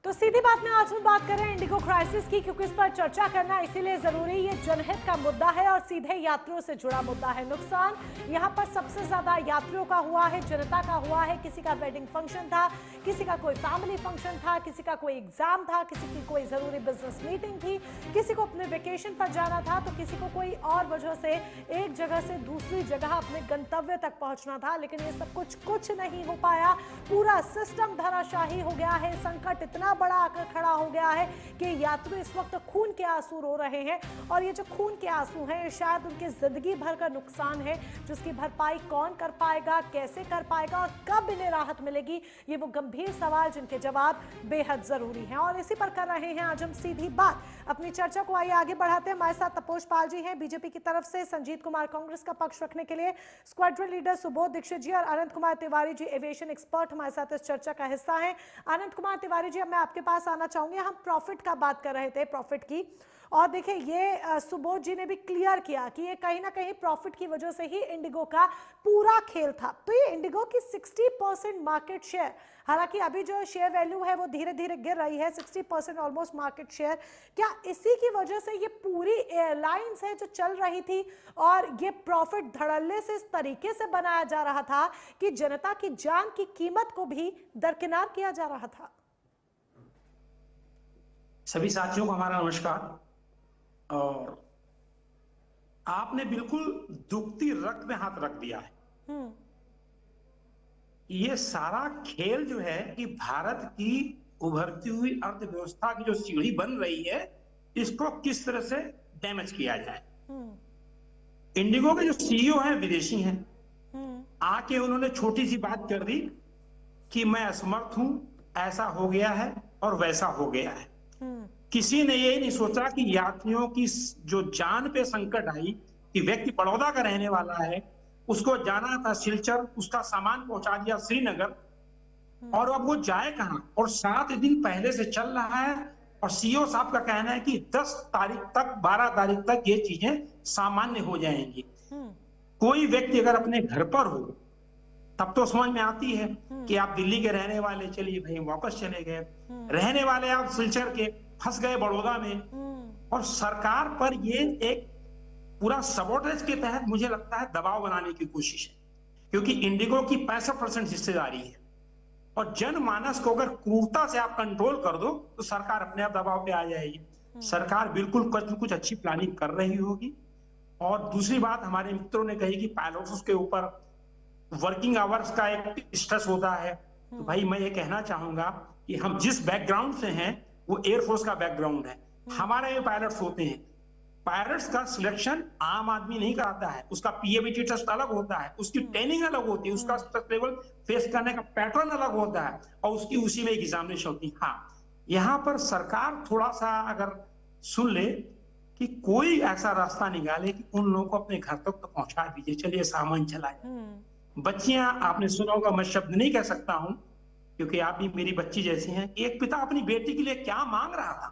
तो सीधी बात में आज हम बात कर रहे हैं इंडिगो क्राइसिस की, क्योंकि इस पर चर्चा करना इसीलिए जरूरी, ये जनहित का मुद्दा है और सीधे यात्रियों से जुड़ा मुद्दा है। नुकसान यहाँ पर सबसे ज्यादा यात्रियों का हुआ है, जनता का हुआ है। किसी का वेडिंग फंक्शन था, किसी का कोई फैमिली फंक्शन था, किसी का कोई एग्जाम था, किसी की कोई जरूरी बिजनेस मीटिंग थी, किसी को अपने वेकेशन पर जाना था, तो किसी को कोई और वजह से एक जगह से दूसरी जगह अपने गंतव्य तक पहुंचना था। लेकिन ये सब कुछ नहीं हो पाया, पूरा सिस्टम धराशाही हो गया है। संकट इतना बड़ा आकर खड़ा हो गया है कि यात्री इस वक्त खून के आंसू रो रहे हैं, और ये जो खून के आंसू हैं शायद उनकी जिंदगी भर का नुकसान है, जिसकी भरपाई कौन कर पाएगा, कैसे कर पाएगा और कब इन्हें राहत मिलेगी, ये वो गंभीर सवाल जिनके जवाब बेहद जरूरी हैं। और इसी पर कर रहे हैं आज हम सीधी बात। अपनी चर्चा को आइए आगे बढ़ाते हैं। हमारे साथ तपोष पाल जी हैं बीजेपी की तरफ से, संजीत कुमार कांग्रेस का पक्ष रखने के लिए, स्क्वाड्रन लीडर सुबोध दीक्षित जी और अनंत कुमार तिवारी जी एविएशन एक्सपर्ट हमारे साथ इस चर्चा का हिस्सा हैं। अनंत कुमार तिवारी जी, अब मैं आपके पास आना चाहूंगी। हम प्रॉफिट का बात कर रहे थे, प्रॉफिट की, और देखिए ये सुबोध जी ने भी क्लियर किया कि ये कहीं ना कहीं प्रॉफिट की वजह से ही इंडिगो का पूरा खेल था। तो ये इंडिगो की 60% मार्केट शेयर, हालांकि अभी जो शेयर वैल्यू है वो धीरे धीरे गिर रही है, 60% ऑलमोस्ट मार्केट शेयर, क्या इसी की वजह से ये पूरी एयरलाइंस है जो चल रही थी और ये प्रॉफिट धड़ल्ले से इस तरीके से बनाया जा रहा था कि जनता की जान की कीमत को भी दरकिनार किया जा रहा था? सभी साथियों को हमारा नमस्कार। और आपने बिल्कुल दुखती रग में हाथ रख दिया है। ये सारा खेल जो है कि भारत की उभरती हुई अर्थव्यवस्था की जो सीढ़ी बन रही है, इसको किस तरह से डैमेज किया जाए। इंडिगो के जो सीईओ हैं विदेशी हैं, आके उन्होंने छोटी सी बात कर दी कि मैं असमर्थ हूं, ऐसा हो गया है और वैसा हो गया है। किसी ने ये नहीं सोचा कि यात्रियों की जो जान पे संकट आई, कि व्यक्ति बड़ौदा का रहने वाला है, उसको जाना था सिलचर, उसका सामान पहुंचा दिया श्रीनगर, और अब वो जाए कहां? और 7 दिन पहले से चल रहा है, और सीईओ साहब का कहना है कि 10 तारीख तक, 12 तारीख तक ये चीजें सामान्य हो जाएंगी। कोई व्यक्ति अगर अपने घर पर हो तब तो समझ में आती है कि आप दिल्ली के रहने वाले, चलिए भाई वापस चले गए, रहने वाले आप सिलचर के फंस गए बड़ौदा में, और सरकार पर ये एक पूरा सबोटेज के तहत मुझे लगता है दबाव बनाने की कोशिश है, क्योंकि इंडिगो की 65% हिस्सेदारी है, और जनमानस को अगर क्रूरता से आप कंट्रोल कर दो तो सरकार अपने आप दबाव पे आ जाएगी। सरकार बिल्कुल कुछ अच्छी प्लानिंग कर रही होगी। और दूसरी बात हमारे मित्रों ने कही कि पायलट्स के ऊपर वर्किंग आवर्स का एक स्ट्रेस होता है, तो भाई मैं ये कहना चाहूंगा कि हम जिस बैकग्राउंड से हैं वो एयरफोर्स का बैकग्राउंड है। हमारे ये पायलट्स होते हैं, पायलट्स का सिलेक्शन आम आदमी नहीं कराता है, उसका पीएबीटी टेस्ट अलग होता है, उसकी ट्रेनिंग अलग होती है, उसका स्ट्रेस लेवल फेस करने का पैटर्न अलग होता है, और उसकी उसी में एग्जामिनेशन होती है। हाँ, यहाँ पर सरकार थोड़ा सा अगर सुन ले कि कोई ऐसा रास्ता निकाले कि उन लोगों को अपने घर तक तो पहुंचा दीजिए, चलिए सामान चला जाए। बच्चियां, आपने सुना होगा, मैं शब्द नहीं कह सकता हूं क्योंकि आप भी मेरी बच्ची जैसी हैं, एक पिता अपनी बेटी के लिए क्या मांग रहा था,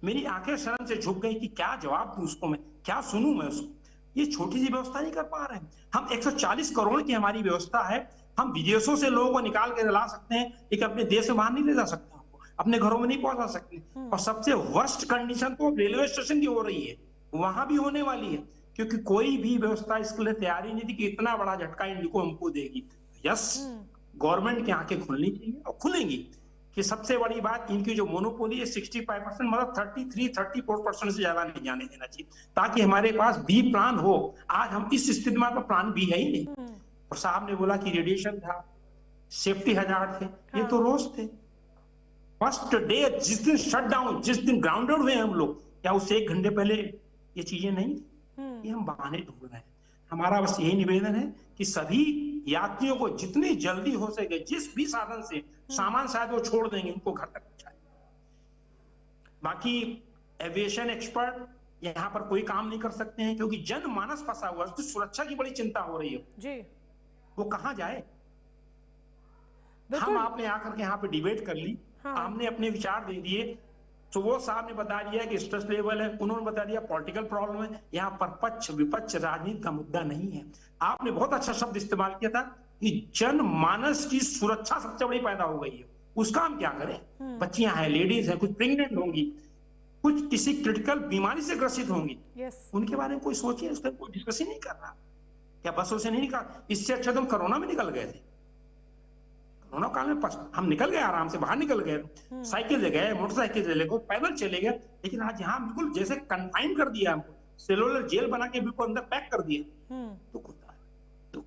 मेरी आंखें शर्म से झुक गई कि क्या जवाब दूं उसको, मैं क्या सुनूं मैं उसको। ये छोटी सी व्यवस्था नहीं कर पा रहे हैं हम। 140 करोड़ की हमारी व्यवस्था है, हम विदेशों से लोगों को निकाल के ला सकते हैं, लेकिन अपने देश में बाहर नहीं ले जा सकते, अपने घरों में नहीं पहुंचा सकते। और सबसे वर्स्ट कंडीशन तो रेलवे स्टेशन की हो रही है, वहां भी होने वाली है, क्योंकि कोई भी व्यवस्था इसके लिए तैयारी नहीं थी कि इतना बड़ा झटका इंडिगो हमको देगी। यस, गवर्नमेंट की आंखें खुलनी चाहिए और खुलेंगी। कि सबसे बड़ी बात, इनकी जो मोनोपोली है 65%, मतलब 33-34% से ज्यादा नहीं जाने देना चाहिए, ताकि हमारे पास बी प्लान हो। आज हम इस स्थिति में तो प्लान बी है ही नहीं। और साहब ने बोला कि रेडिएशन था, सेफ्टी हजार थे, ये तो रोज थे। फर्स्ट डे जिस दिन शट डाउन, जिस दिन ग्राउंडेड हुए हम लोग, क्या उससे 1 घंटे पहले ये चीजें नहीं, ये हम बहाने ढूंढ रहे हैं। हमारा बस यही निवेदन है कि सभी यात्रियों को जितनी जल्दी हो सके, जिस भी साधन से सामान शायद वो छोड़ देंगे, उनको घर तक पहुंचाए। बाकी एविएशन एक्सपर्ट यहाँ पर कोई काम नहीं कर सकते हैं, क्योंकि जनमानस फंसा हुआ है, उसकी सुरक्षा की बड़ी चिंता हो रही है जी। वो कहाँ जाए। बिल्कुल। हम आपने आकर के यहाँ पे डिबेट कर ली, हाँ। हमने अपने विचार दे दिए, तो वो साहब ने बता दिया कि स्ट्रेस लेवल है, उन्होंने बता दिया पॉलिटिकल प्रॉब्लम है। यहाँ पर पक्ष विपक्ष राजनीति का मुद्दा नहीं है। आपने बहुत अच्छा शब्द इस्तेमाल किया था कि जनमानस की सुरक्षा सबसे बड़ी पैदा हो गई है, उसका हम क्या करें। बच्चियां हैं, लेडीज हैं, कुछ प्रेग्नेंट होंगी, कुछ किसी क्रिटिकल बीमारी से ग्रसित होंगी, उनके बारे में कोई सोचिए, उस पर कोई डिस्कस ही नहीं कर रहा। क्या बसों से नहीं निकल, इससे अच्छा तो हम कोरोना में निकल गए थे। कोरोना काल में हम निकल गए, आराम से बाहर निकल गए, साइकिल से गए, मोटरसाइकिल से ले गए, पैदल चले गए। लेकिन आज यहाँ बिल्कुल जैसे कंफाइन कर दिया हमको, सेलुलर जेल बना के बिल्कुल अंदर पैक कर दिया। तो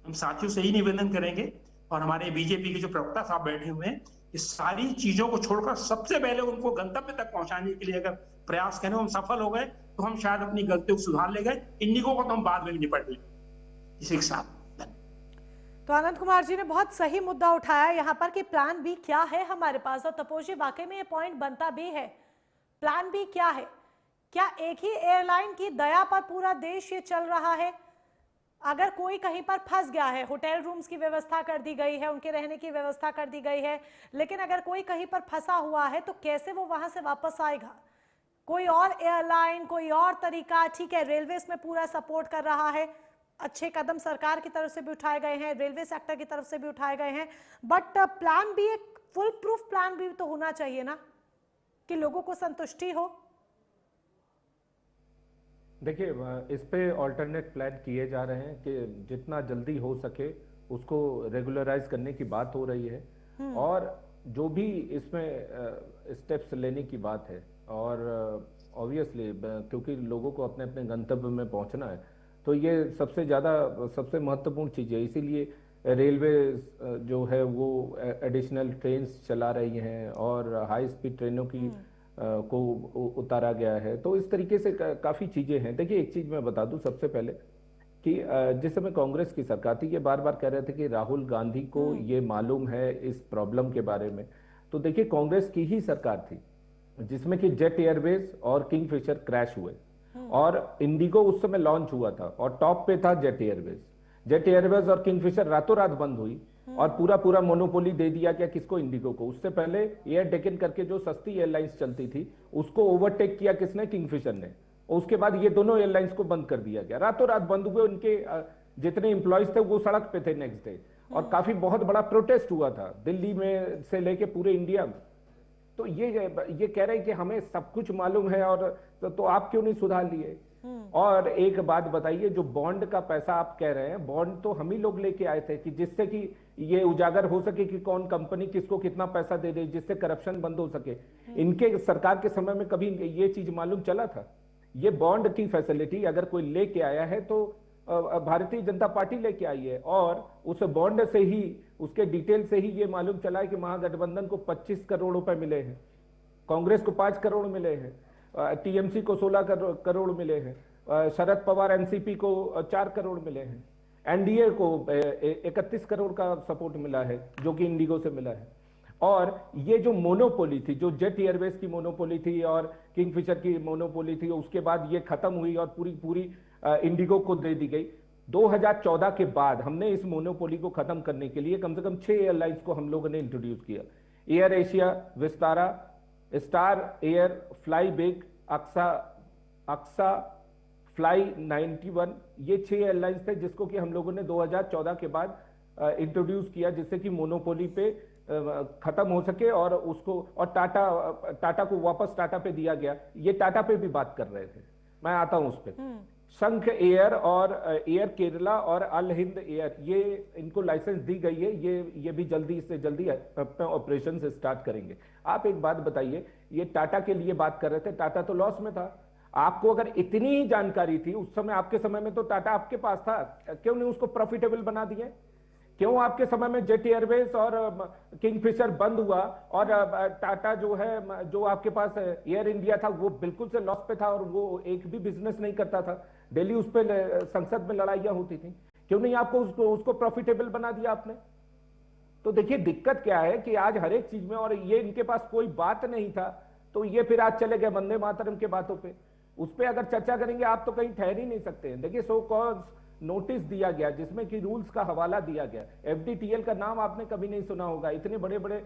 हम साथियों से ही निवेदन करेंगे, और हमारे बीजेपी के जो प्रवक्ता साहब बैठे हुए हैं, कि सारी चीजों को छोड़कर सबसे पहले उनको गंतव्य तक पहुंचाने के लिए अगर प्रयास करें, हम सफल हो गए तो हम शायद अपनी गलतियों को सुधार ले गए। इंडिगो को तो हम बाद में भी निपट लें इसी के साथ। तो आनंद कुमार जी ने बहुत सही मुद्दा उठाया यहाँ पर कि प्लान बी क्या है हमारे पास, और तपोज जी वाकई में ये पॉइंट बनता भी है। प्लान बी क्या है? क्या एक ही एयरलाइन की दया पर पूरा देश ये चल रहा है? अगर कोई कहीं पर फंस गया है, होटल रूम्स की व्यवस्था कर दी गई है, उनके रहने की व्यवस्था कर दी गई है, लेकिन अगर कोई कहीं पर फंसा हुआ है तो कैसे वो वहां से वापस आएगा? कोई और एयरलाइन, कोई और तरीका। ठीक है, रेलवे इसमें पूरा सपोर्ट कर रहा है, अच्छे कदम सरकार की तरफ से भी उठाए गए हैं, रेलवे सेक्टर की तरफ से भी उठाए गए हैं, बट प्लान बी, एक फुल प्रूफ प्लान बी तो होना चाहिए ना, कि लोगों को संतुष्टि हो। देखिए, इस पे ऑल्टरनेट प्लान किए जा रहे हैं कि जितना जल्दी हो सके उसको रेगुलराइज करने की बात हो रही है, और जो भी इसमें स्टेप्स लेने की बात है, और ऑब्वियसली क्योंकि लोगों को अपने अपने गंतव्य में पहुंचना है, तो ये सबसे महत्वपूर्ण चीज़ है। इसीलिए रेलवे जो है वो एडिशनल ट्रेन्स चला रही हैं, और हाई स्पीड ट्रेनों की को उतारा गया है। तो इस तरीके से काफ़ी चीज़ें हैं। देखिए, एक चीज़ मैं बता दूं सबसे पहले कि जिस समय कांग्रेस की सरकार थी, ये बार बार कह रहे थे कि राहुल गांधी को ये मालूम है इस प्रॉब्लम के बारे में। तो देखिए, कांग्रेस की ही सरकार थी जिसमें कि जेट एयरवेज और किंगफिशर क्रैश हुए, और इंडिगो उस समय लॉन्च हुआ था, और टॉप पे था जेट एयरवेज। जेट एयरवेज और किंगफिशर रातों रात बंद हुई, और पूरा मोनोपोली दे दिया क्या किसको? इंडिगो को। उससे पहले एयर डेकन करके जो सस्ती एयरलाइंस चलती थी, उसको ओवरटेक किया किसने? किंगफिशर ने। और उसके बाद ये दोनों एयरलाइंस को बंद कर दिया गया, रातों रात बंद हुए। उनके जितने एम्प्लॉयज थे वो सड़क पे थे नेक्स्ट डे, और काफी बहुत बड़ा प्रोटेस्ट हुआ था दिल्ली में से लेके पूरे इंडिया में। तो ये कह रहे हैं कि हमें सब कुछ मालूम है, और तो आप क्यों नहीं सुधार लिए? और एक बात बताइए, जो बॉन्ड का पैसा आप कह रहे हैं, बॉन्ड तो हम ही लोग लेके आए थे कि जिससे कि ये उजागर हो सके कि कौन कंपनी किसको कितना पैसा दे दे, जिससे करप्शन बंद हो सके। इनके सरकार के समय में कभी ये चीज मालूम चला था? ये बॉन्ड की फैसिलिटी अगर कोई लेके आया है तो भारतीय जनता पार्टी लेके आई है, और उस बॉन्ड से ही, उसके डिटेल से ही ये मालूम चला है कि महागठबंधन को 25 करोड़ रुपए मिले हैं, कांग्रेस को 5 करोड़ मिले हैं, टीएमसी को 16 करोड़ मिले हैं, शरद पवार एनसीपी को 4 करोड़ मिले हैं, एनडीए को 31 करोड़ का सपोर्ट मिला है जो कि इंडिगो से मिला है। और ये जो मोनोपोली थी, जो जेट एयरवेज की मोनोपोली थी और किंगफिशर की मोनोपोली थी, उसके बाद ये खत्म हुई और पूरी इंडिगो को दे दी गई। 2014 के बाद हमने इस मोनोपोली को खत्म करने के लिए कम से कम 6 एयरलाइंस को हम लोगों ने इंट्रोड्यूस किया। Air Asia, Vistara, Star Air, Fly Big, Akasa, Fly 91, ये 6 एयरलाइंस थे जिसको कि हम लोगों ने 2014 के बाद इंट्रोड्यूस किया, जिससे कि मोनोपोली पे खत्म हो सके, और उसको, और टाटा को वापस टाटा पे दिया गया। ये टाटा पे भी बात कर रहे थे, मैं आता हूं उस पर। शंख एयर और एयर केरला और अल हिंद एयर, ये इनको लाइसेंस दी गई है, ये भी जल्दी से जल्दी अपने ऑपरेशन से स्टार्ट करेंगे। आप एक बात बताइए, ये टाटा के लिए बात कर रहे थे, टाटा तो लॉस में था। आपको अगर इतनी ही जानकारी थी उस समय, आपके समय में तो टाटा आपके पास था, क्यों नहीं उसको प्रॉफिटेबल बना दिए? क्यों आपके समय में जेट एयरवेज और किंगफिशर बंद हुआ, और टाटा जो है, जो आपके पास एयर इंडिया था, वो बिल्कुल से लॉस पे था और वो एक भी बिजनेस नहीं करता था। दिल्ली उस पर संसद में लड़ाइयां होती थी, क्यों नहीं आपको उसको प्रॉफिटेबल बना दिया आपने? तो देखिए, दिक्कत क्या है कि आज हर एक चीज में, और ये इनके पास कोई बात नहीं था, तो ये फिर आज चले गए वंदे मातरम के बातों पे। उस पर अगर चर्चा करेंगे आप तो कहीं ठहर ही नहीं सकते हैं। देखिए सो कॉज नोटिस दिया गया जिसमें कि रूल्स का हवाला दिया गया। एफडीटीएल का नाम आपने कभी नहीं सुना होगा, इतने बड़े बड़े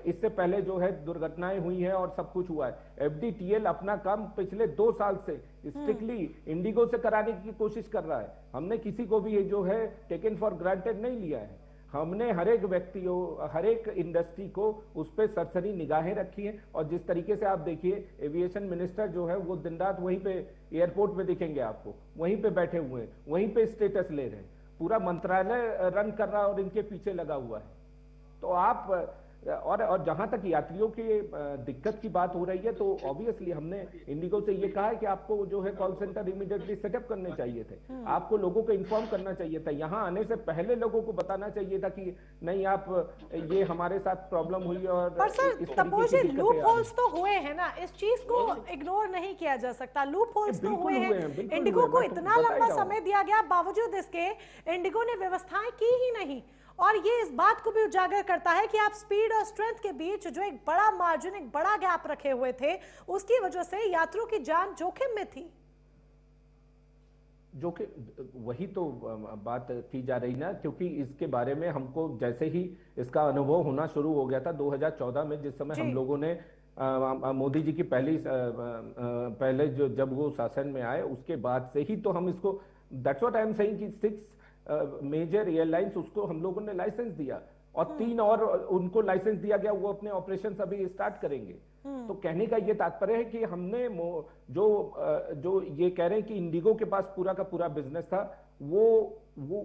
इससे पहले जो है दुर्घटनाएं हुई हैं और सब कुछ हुआ है। एफडीटीएल अपना काम पिछले 2 साल से स्ट्रिक्टली इंडिगो से कराने की कोशिश कर रहा है। हमने किसी को भी ये जो है टेकन फॉर ग्रांटेड नहीं लिया है। हमने हर एक व्यक्तियों, हर एक इंडस्ट्री को उस पर सरसरी निगाहें रखी हैं। और जिस तरीके से आप देखिए एविएशन मिनिस्टर जो है वो दिन रात वहीं पे एयरपोर्ट पे दिखेंगे आपको, वहीं पे बैठे हुए हैं, वहीं पे स्टेटस ले रहे हैं, पूरा मंत्रालय रन कर रहा है और इनके पीछे लगा हुआ है। तो आप और जहां तक यात्रियों की दिक्कत की बात हो रही है तो ऑब्वियसली हमने इंडिगो से ये कहा है कि आपको जो है कॉल सेंटर इमीडिएटली सेटअप करने चाहिए थे। आपको लोगों को इन्फॉर्म करना चाहिए था, यहाँ आने से पहले लोगों को बताना चाहिए था कि नहीं आप ये हमारे साथ प्रॉब्लम हुई। और पर सर तपोज जी लूप होल्स तो हुए हैं ना, इस चीज को इग्नोर नहीं किया जा सकता। लूप होल्स तो हुए हैं, इंडिगो को इतना लंबा समय दिया गया, बावजूद इसके इंडिगो ने व्यवस्थाएं की ही नहीं। और ये इस बात को भी उजागर करता है कि आप स्पीड और स्ट्रेंथ के बीच जो एक बड़ा मार्जिन, एक बड़ा गैप रखे हुए थे, उसकी वजह से यात्रियों की जान जोखिम में थी। जो कि वही तो बात की जा रही ना, क्योंकि इसके बारे में हमको जैसे ही इसका अनुभव होना शुरू हो गया था 2014 में, जिस समय हम लोगों ने मोदी जी की पहले जो जब वो शासन में आए उसके बाद से ही तो हम इसको, that's what I am saying कि 6 मेजर एयरलाइंस उसको हम लोगों ने लाइसेंस दिया और 3 और उनको लाइसेंस दिया गया, वो अपने ऑपरेशन अभी स्टार्ट करेंगे। तो कहने का ये तात्पर्य है कि हमने जो ये कह रहे हैं कि इंडिगो के पास पूरा का पूरा बिजनेस था, वो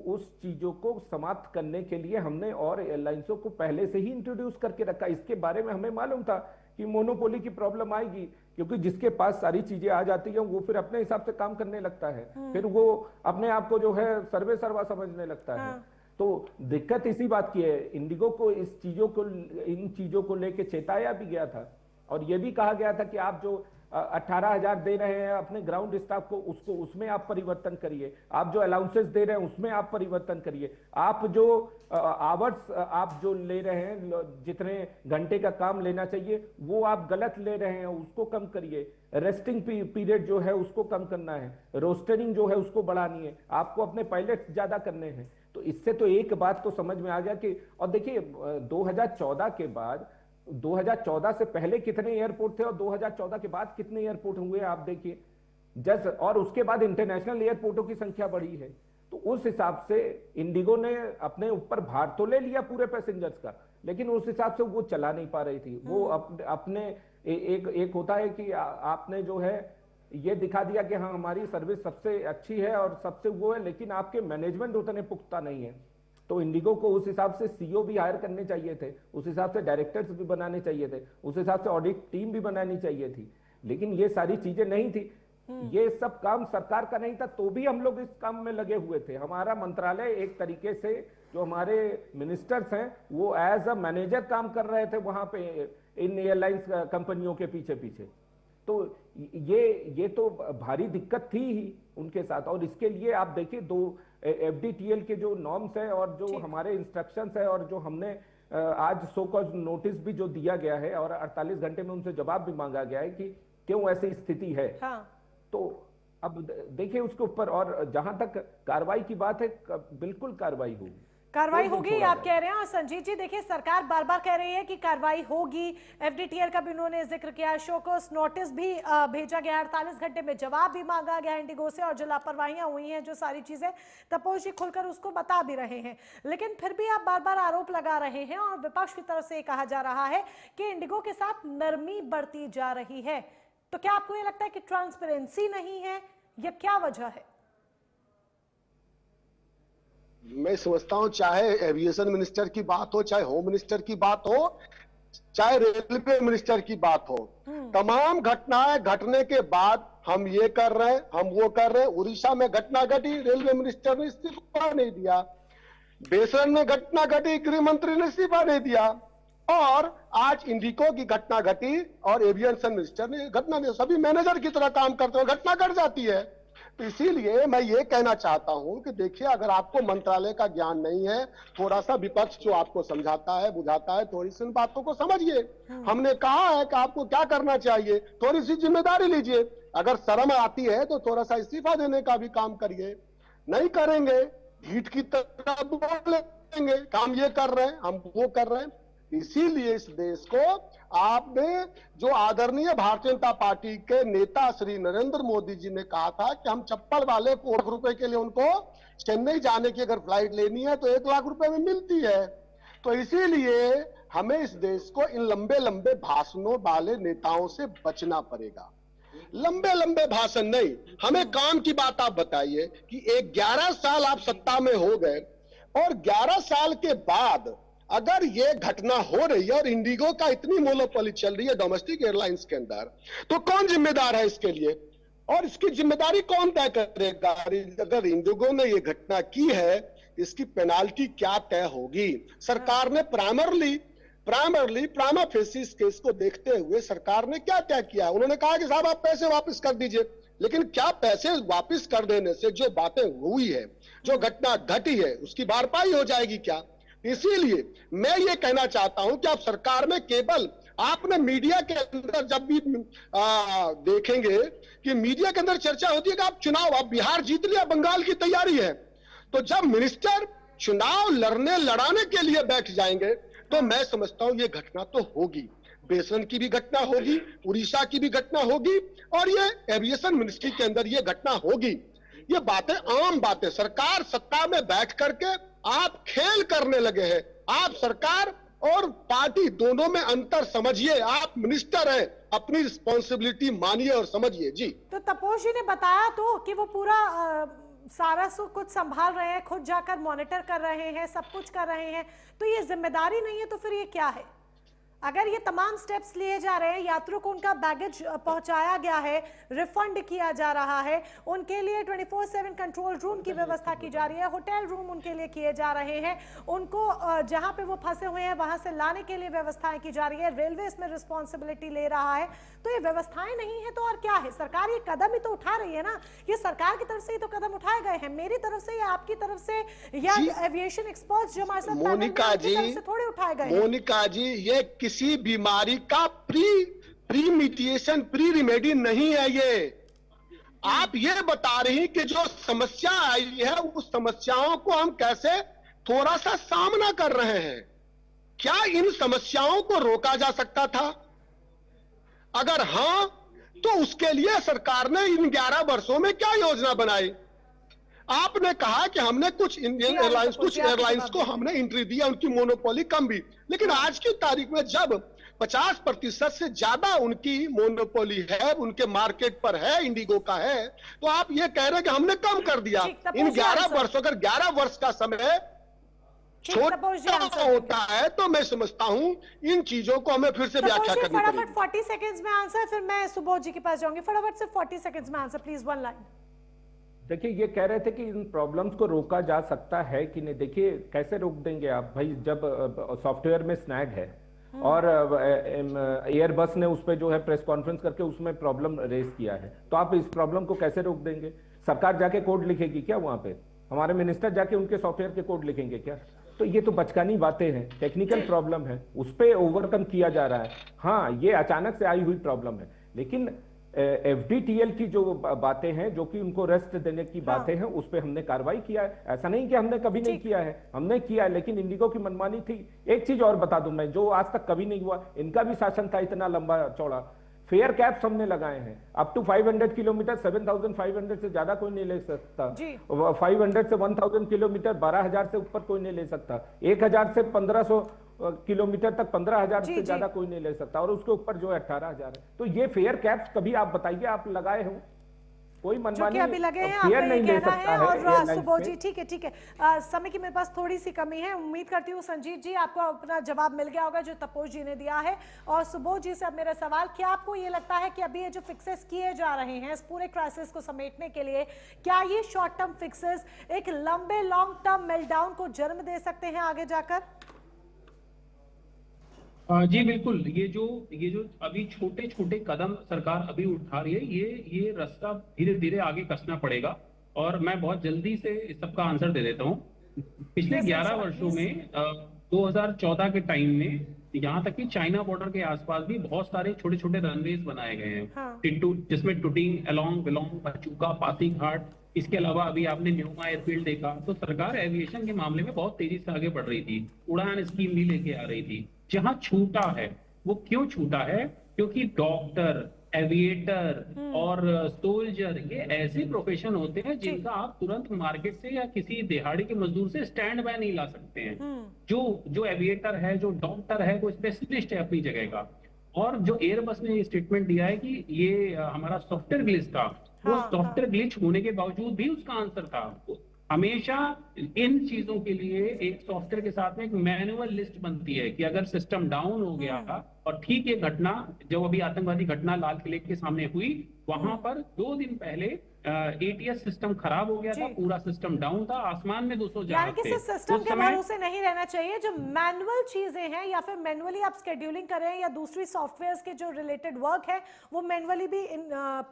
उस चीजों को समाप्त करने के लिए हमने और एयरलाइंसों को पहले से ही इंट्रोड्यूस करके रखा। इसके बारे में हमें मालूम था कि मोनोपोली की प्रॉब्लम आएगी, क्योंकि जिसके पास सारी चीजें आ जाती हैं वो फिर अपने हिसाब से काम करने लगता है, फिर वो अपने आप को जो है सर्वे सर्वा समझने लगता है। तो दिक्कत इसी बात की है। इंडिगो को इन चीजों को लेके चेताया भी गया था और ये भी कहा गया था कि आप जो 18,000 दे रहे हैं अपने ग्राउंड स्टाफ को, उसमें आप परिवर्तन करिए। आप जो अलाउंसेस दे रहे हैं उसमें आप परिवर्तन करिए। आप जो आवर्स आप जो ले रहे हैं, जितने घंटे का काम लेना चाहिए वो आप गलत ले रहे हैं, उसको कम करिए। रेस्टिंग पीरियड जो है उसको कम करना है, रोस्टरिंग जो है उसको बढ़ानी है, आपको अपने पायलट ज्यादा करने हैं। तो इससे तो एक बात तो समझ में आ गया कि, और देखिए 2014 के बाद, 2014 से पहले कितने एयरपोर्ट थे और 2014 के बाद कितने एयरपोर्ट हुए आप देखिए। और उसके बाद इंटरनेशनल एयरपोर्टों की संख्या बढ़ी है। तो उस हिसाब से इंडिगो ने अपने ऊपर भार तो ले लिया पूरे पैसेंजर्स का, लेकिन उस हिसाब से वो चला नहीं पा रही थी। वो अपने एक होता है कि आपने जो है ये दिखा दिया कि हाँ हमारी सर्विस सबसे अच्छी है और सबसे वो है, लेकिन आपके मैनेजमेंट उतने पुख्ता नहीं है। तो इंडिगो को उस हिसाब से सीईओ भी हायर करने चाहिए थे, उस हिसाब से डायरेक्टर्स भी बनाने चाहिए थे, उस हिसाब से ऑडिट टीम भी बनानी चाहिए थी, लेकिन ये सारी चीजें नहीं थी। ये सब काम सरकार का नहीं था, तो भी हम लोग इस काम में लगे हुए थे। हमारा मंत्रालय एक तरीके से, जो हमारे मिनिस्टर्स हैं वो एज अ मैनेजर काम कर रहे थे वहां पे इन एयरलाइंस कंपनियों के पीछे पीछे। तो ये तो भारी दिक्कत थी ही उनके साथ। और इसके लिए आप देखिए एफडीटीएल के जो नॉर्म्स है और जो हमारे इंस्ट्रक्शंस है और जो हमने आज सो कॉज नोटिस भी जो दिया गया है और 48 घंटे में उनसे जवाब भी मांगा गया है कि क्यों ऐसी स्थिति है। तो अब देखिए उसके ऊपर, और जहां तक कार्रवाई की बात है बिल्कुल कार्रवाई होगी, कार्रवाई होगी आप कह रहे हैं। और संजीत जी देखिए सरकार बार बार कह रही है कि कार्रवाई होगी, एफडीटीएल का भी उन्होंने जिक्र किया, शोकॉज नोटिस भी भेजा गया, 48 घंटे में जवाब भी मांगा गया इंडिगो से, और जो लापरवाहियां हुई हैं, जो सारी चीजें तपोज जी खुलकर उसको बता भी रहे हैं। लेकिन फिर भी आप बार बार आरोप लगा रहे हैं और विपक्ष की तरफ से कहा जा रहा है कि इंडिगो के साथ नरमी बढ़ती जा रही है। तो क्या आपको ये लगता है कि ट्रांसपेरेंसी नहीं है, या क्या वजह है? मैं समझता हूं चाहे एविएशन मिनिस्टर की बात हो, चाहे होम मिनिस्टर की बात हो, चाहे रेलवे मिनिस्टर की बात हो, तमाम घटनाएं घटने के बाद हम ये कर रहे हैं, हम वो कर रहे हैं। उड़ीसा में घटना घटी, रेलवे मिनिस्टर ने इस्तीफा नहीं दिया। बेसन में घटना घटी, गृह मंत्री ने इस्तीफा नहीं दिया। और आज इंडिगो की घटना घटी और एविएशन मिनिस्टर ने घटना नहीं। सभी मैनेजर की तरह काम करते हुए घटना घट जाती है। तो इसीलिए मैं ये कहना चाहता हूं कि देखिए, अगर आपको मंत्रालय का ज्ञान नहीं है, थोड़ा सा विपक्ष जो आपको समझाता है, बुझाता है, थोड़ी सी इन बातों को समझिए। हमने कहा है कि आपको क्या करना चाहिए, थोड़ी सी जिम्मेदारी लीजिए। अगर शर्म आती है तो थोड़ा सा इस्तीफा देने का भी काम करिए। नहीं करेंगे, ढीठ की तरह बोलेंगे, काम ये कर रहे हैं, हम वो कर रहे हैं। इसीलिए इस देश को आपने, जो आदरणीय भारतीय जनता पार्टी के नेता श्री नरेंद्र मोदी जी ने कहा था कि हम चप्पल वाले को 1 लाख रुपए के लिए उनको चेन्नई जाने की अगर फ्लाइट लेनी है तो 1 लाख रुपए में मिलती है। तो इसीलिए हमें इस देश को इन लंबे लंबे भाषणों वाले नेताओं से बचना पड़ेगा। लंबे लंबे भाषण नहीं, हमें काम की बात आप बताइए कि 11 साल आप सत्ता में हो गए और 11 साल के बाद अगर ये घटना हो रही है और इंडिगो का इतनी मोनोपोली चल रही है डोमेस्टिक एयरलाइंस के अंदर, तो कौन जिम्मेदार है इसके लिए और इसकी जिम्मेदारी कौन तय करेगा? अगर इंडिगो ने ये घटना की है, इसकी पेनाल्टी क्या तय होगी? सरकार ने प्राइमरली प्राइमा फेसिस केस को देखते हुए सरकार ने क्या तय किया? उन्होंने कहा कि साहब आप पैसे वापस कर दीजिए, लेकिन क्या पैसे वापस कर देने से जो बातें हुई है, जो घटना घटी है, उसकी भरपाई हो जाएगी क्या? इसीलिए मैं ये कहना चाहता हूं कि आप सरकार में केवल आपने मीडिया के अंदर जब भी देखेंगे कि मीडिया के अंदर चर्चा होती है कि आप चुनाव, आप बिहार जीत लिया, बंगाल की तैयारी है, तो जब मिनिस्टर चुनाव लड़ाने के लिए बैठ जाएंगे तो मैं समझता हूं ये घटना तो होगी। बेसन की भी घटना होगी, उड़ीसा की भी घटना होगी और ये एविएशन मिनिस्ट्री के अंदर ये घटना होगी। ये बातें आम बातें, सरकार सत्ता में बैठ करके आप खेल करने लगे हैं। आप सरकार और पार्टी दोनों में अंतर समझिए। आप मिनिस्टर हैं, अपनी रिस्पॉन्सिबिलिटी मानिए और समझिए। जी, तो तपोष जी ने बताया तो कि वो पूरा सारा कुछ संभाल रहे हैं, खुद जाकर मॉनिटर कर रहे हैं, सब कुछ कर रहे हैं, तो ये जिम्मेदारी नहीं है तो फिर ये क्या है? अगर ये तमाम स्टेप्स लिए जा रहे हैं, यात्रियों को उनका बैगेज पहुंचाया गया है, रिफंड किया जा रहा है, उनके लिए 24/7 कंट्रोल रूम की व्यवस्था की जा रही है, होटल रूम उनके लिए किए जा रहे हैं, उनको जहां पे वो फंसे हुए हैं वहां से लाने के लिए व्यवस्थाएं की जा रही है, रेलवे इसमें रिस्पॉन्सिबिलिटी ले रहा है, तो ये व्यवस्थाएं नहीं है तो और क्या है? सरकार ये कदम ही तो उठा रही है ना, ये सरकार की तरफ से ही तो कदम उठाए गए हैं, मेरी तरफ से या आपकी तरफ से या एविएशन एक्सपर्ट्स जो हमारे साथ मोनिका जी, थोड़े उठाए गए। मोनिका जी, ये किसी बीमारी का प्री मिटिएशन, प्री रिमेडी नहीं है। ये आप ये बता रही कि जो समस्या आई है उस समस्याओं को हम कैसे थोड़ा सा सामना कर रहे हैं। क्या इन समस्याओं को रोका जा सकता था? अगर हां, तो उसके लिए सरकार ने इन 11 वर्षों में क्या योजना बनाई? आपने कहा कि हमने कुछ इंडियन एयरलाइंस, कुछ एयरलाइंस को हमने एंट्री दिया, उनकी मोनोपोली कम भी, लेकिन आज की तारीख में जब 50% से ज्यादा उनकी मोनोपोली है, उनके मार्केट पर है, इंडिगो का है, तो आप ये कह रहे हैं कि हमने कम कर दिया। इन 11 वर्षों, अगर 11 वर्ष का समय छोटा होता है तो मैं समझता हूं इन चीजों को हमें फिर से व्याख्या करनी पड़ेगी। फटाफट 40 सेकंड्स में आंसर, फिर मैं सुबोध जी के पास जाऊंगी। फटाफट से 40 सेकंड्स में आंसर प्लीज, 1 लाइन। देखिए, ये कह रहे थे कि इन प्रॉब्लम्स को रोका जा सकता है कि नहीं। देखिए, कैसे रोक देंगे आप भाई, जब सॉफ्टवेयर में स्नैग है और एयरबस ने उस पर जो है प्रेस कॉन्फ्रेंस करके उसमें प्रॉब्लम रेज किया है, तो आप इस प्रॉब्लम को कैसे रोक देंगे? सरकार जाके कोड लिखेगी क्या वहां पे? हमारे मिनिस्टर जाके उनके सॉफ्टवेयर के कोड लिखेंगे क्या? तो ये तो बचकानी बातें हैं, टेक्निकल प्रॉब्लम है, उस पर ओवरकम किया जा रहा है। हाँ, ये अचानक से आई हुई प्रॉब्लम है, लेकिन एफडीटीएल की जो बातें हैं, जो कि उनको रेस्ट देने की बातें हैं, उस पर हमने कार्रवाई किया है। ऐसा नहीं कि हमने कभी नहीं किया है, हमने किया है, लेकिन इंडिगो की मनमानी थी। एक चीज और बता दूं मैं, जो आज तक कभी नहीं हुआ, इनका भी शासन था इतना लंबा चौड़ा, फेयर कैप्स हमने लगाए हैं। अप टू 500 किलोमीटर 7,500 से ज्यादा कोई नहीं ले सकता, 500 से 1,000 किलोमीटर 12,000 से ऊपर कोई नहीं ले सकता, 1,000 से 1,500 किलोमीटर तक 15,000 से ज्यादा कोई नहीं ले सकता, और उसके ऊपर जो है 18,000 है। तो ये फेयर कैप्स कभी आप बताइए आप लगाए हो? कोई मनमानी अभी लगे हैं, फेयर नहीं ले सकता है। और सुबोध जी, ठीक है, समय की मेरे पास थोड़ी सी कमी है, उम्मीद करती हूँ संजीत जी आपको अपना जवाब मिल गया होगा जो तपोष जी ने दिया है। और सुबोध जी से अब मेरा सवाल, क्या आपको ये लगता है कि अभी ये जो फिक्सेस किए जा रहे हैं इस पूरे क्राइसिस को समेटने के लिए, क्या ये शॉर्ट टर्म फिक्सेस एक लंबे लॉन्ग टर्म मेल्टडाउन को जन्म दे सकते हैं आगे जाकर? जी बिल्कुल, ये जो अभी छोटे छोटे कदम सरकार अभी उठा रही है, ये रास्ता धीरे धीरे आगे कसना पड़ेगा। और मैं बहुत जल्दी से इस सबका आंसर दे देता हूँ। पिछले 11 वर्षों में 2014 के टाइम में यहाँ तक कि चाइना बॉर्डर के आसपास भी बहुत सारे छोटे छोटे रनवेज बनाए गए हैं। हाँ। टिट्टू, जिसमें टुटिंग, अलोंग, बिलोंग, पचूका, पासीघाट, इसके अलावा अभी आपने न्यूमा एयरफील्ड देखा। तो सरकार एविएशन के मामले में बहुत तेजी से आगे बढ़ रही थी, उड़ान स्कीम भी लेके आ रही थी। जहां छूटा है, वो क्यों छूटा है? क्योंकि डॉक्टर, एविएटर और सोल्जर, ये ऐसे प्रोफेशन होते हैं जिनका आप तुरंत मार्केट से या किसी दिहाड़ी के मजदूर से स्टैंड बाय नहीं ला सकते हैं। जो एविएटर है, जो डॉक्टर है, वो स्पेशलिस्ट है अपनी जगह का। और जो एयरबस ने ये स्टेटमेंट दिया है कि ये हमारा सॉफ्टवेयर ग्लिच था, वो सॉफ्टवेयर ग्लिच होने के बावजूद भी उसका आंसर था। हमेशा इन चीजों के लिए एक सॉफ्टवेयर के साथ में एक मैनुअल लिस्ट बनती है कि अगर सिस्टम डाउन हो गया, और ठीक ये घटना जो अभी आतंकवादी घटना लाल किले के सामने हुई, वहां पर 2 दिन पहले एटीएस सिस्टम खराब हो गया था, पूरा सिस्टम डाउन था, आसमान में 200 जहाज थे। किसी सिस्टम के भरोसे नहीं रहना चाहिए। जो मैनुअल चीजें हैं या फिर मैनुअली आप स्केड्यूलिंग कर रहे हैं या दूसरी सॉफ्टवेयर्स के जो रिलेटेड वर्क है वो मैनुअली भी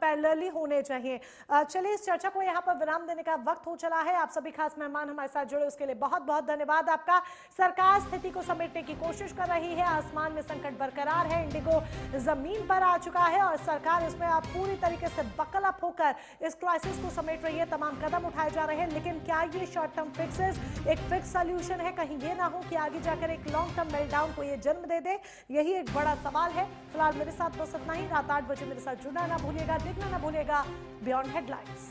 पैरेलली होने चाहिए। चलिए इस चर्चा को यहाँ पर विराम देने का वक्त हो चला है। आप सभी खास मेहमान हमारे साथ जुड़े उसके लिए बहुत बहुत धन्यवाद आपका। सरकार स्थिति को समेटने की कोशिश कर रही है, आसमान में संकट बरकरार है, इंडिगो जमीन पर आ चुका है और सरकार इसमें आप पूरी तरीके से बकल अप होकर इस क्राइसिस को समेट रही है, तमाम कदम उठाए जा रहे हैं। लेकिन क्या ये शॉर्ट टर्म फिक्सेस एक फिक्स सॉल्यूशन है? कहीं ये ना हो कि आगे जाकर एक लॉन्ग टर्म मेल्टडाउन को ये जन्म दे दे, यही एक बड़ा सवाल है। फिलहाल मेरे साथ बस इतना ही। रात 8 बजे मेरे साथ जुड़ना ना भूलिएगा, देखना ना भूलिएगा बियॉन्ड हेडलाइंस।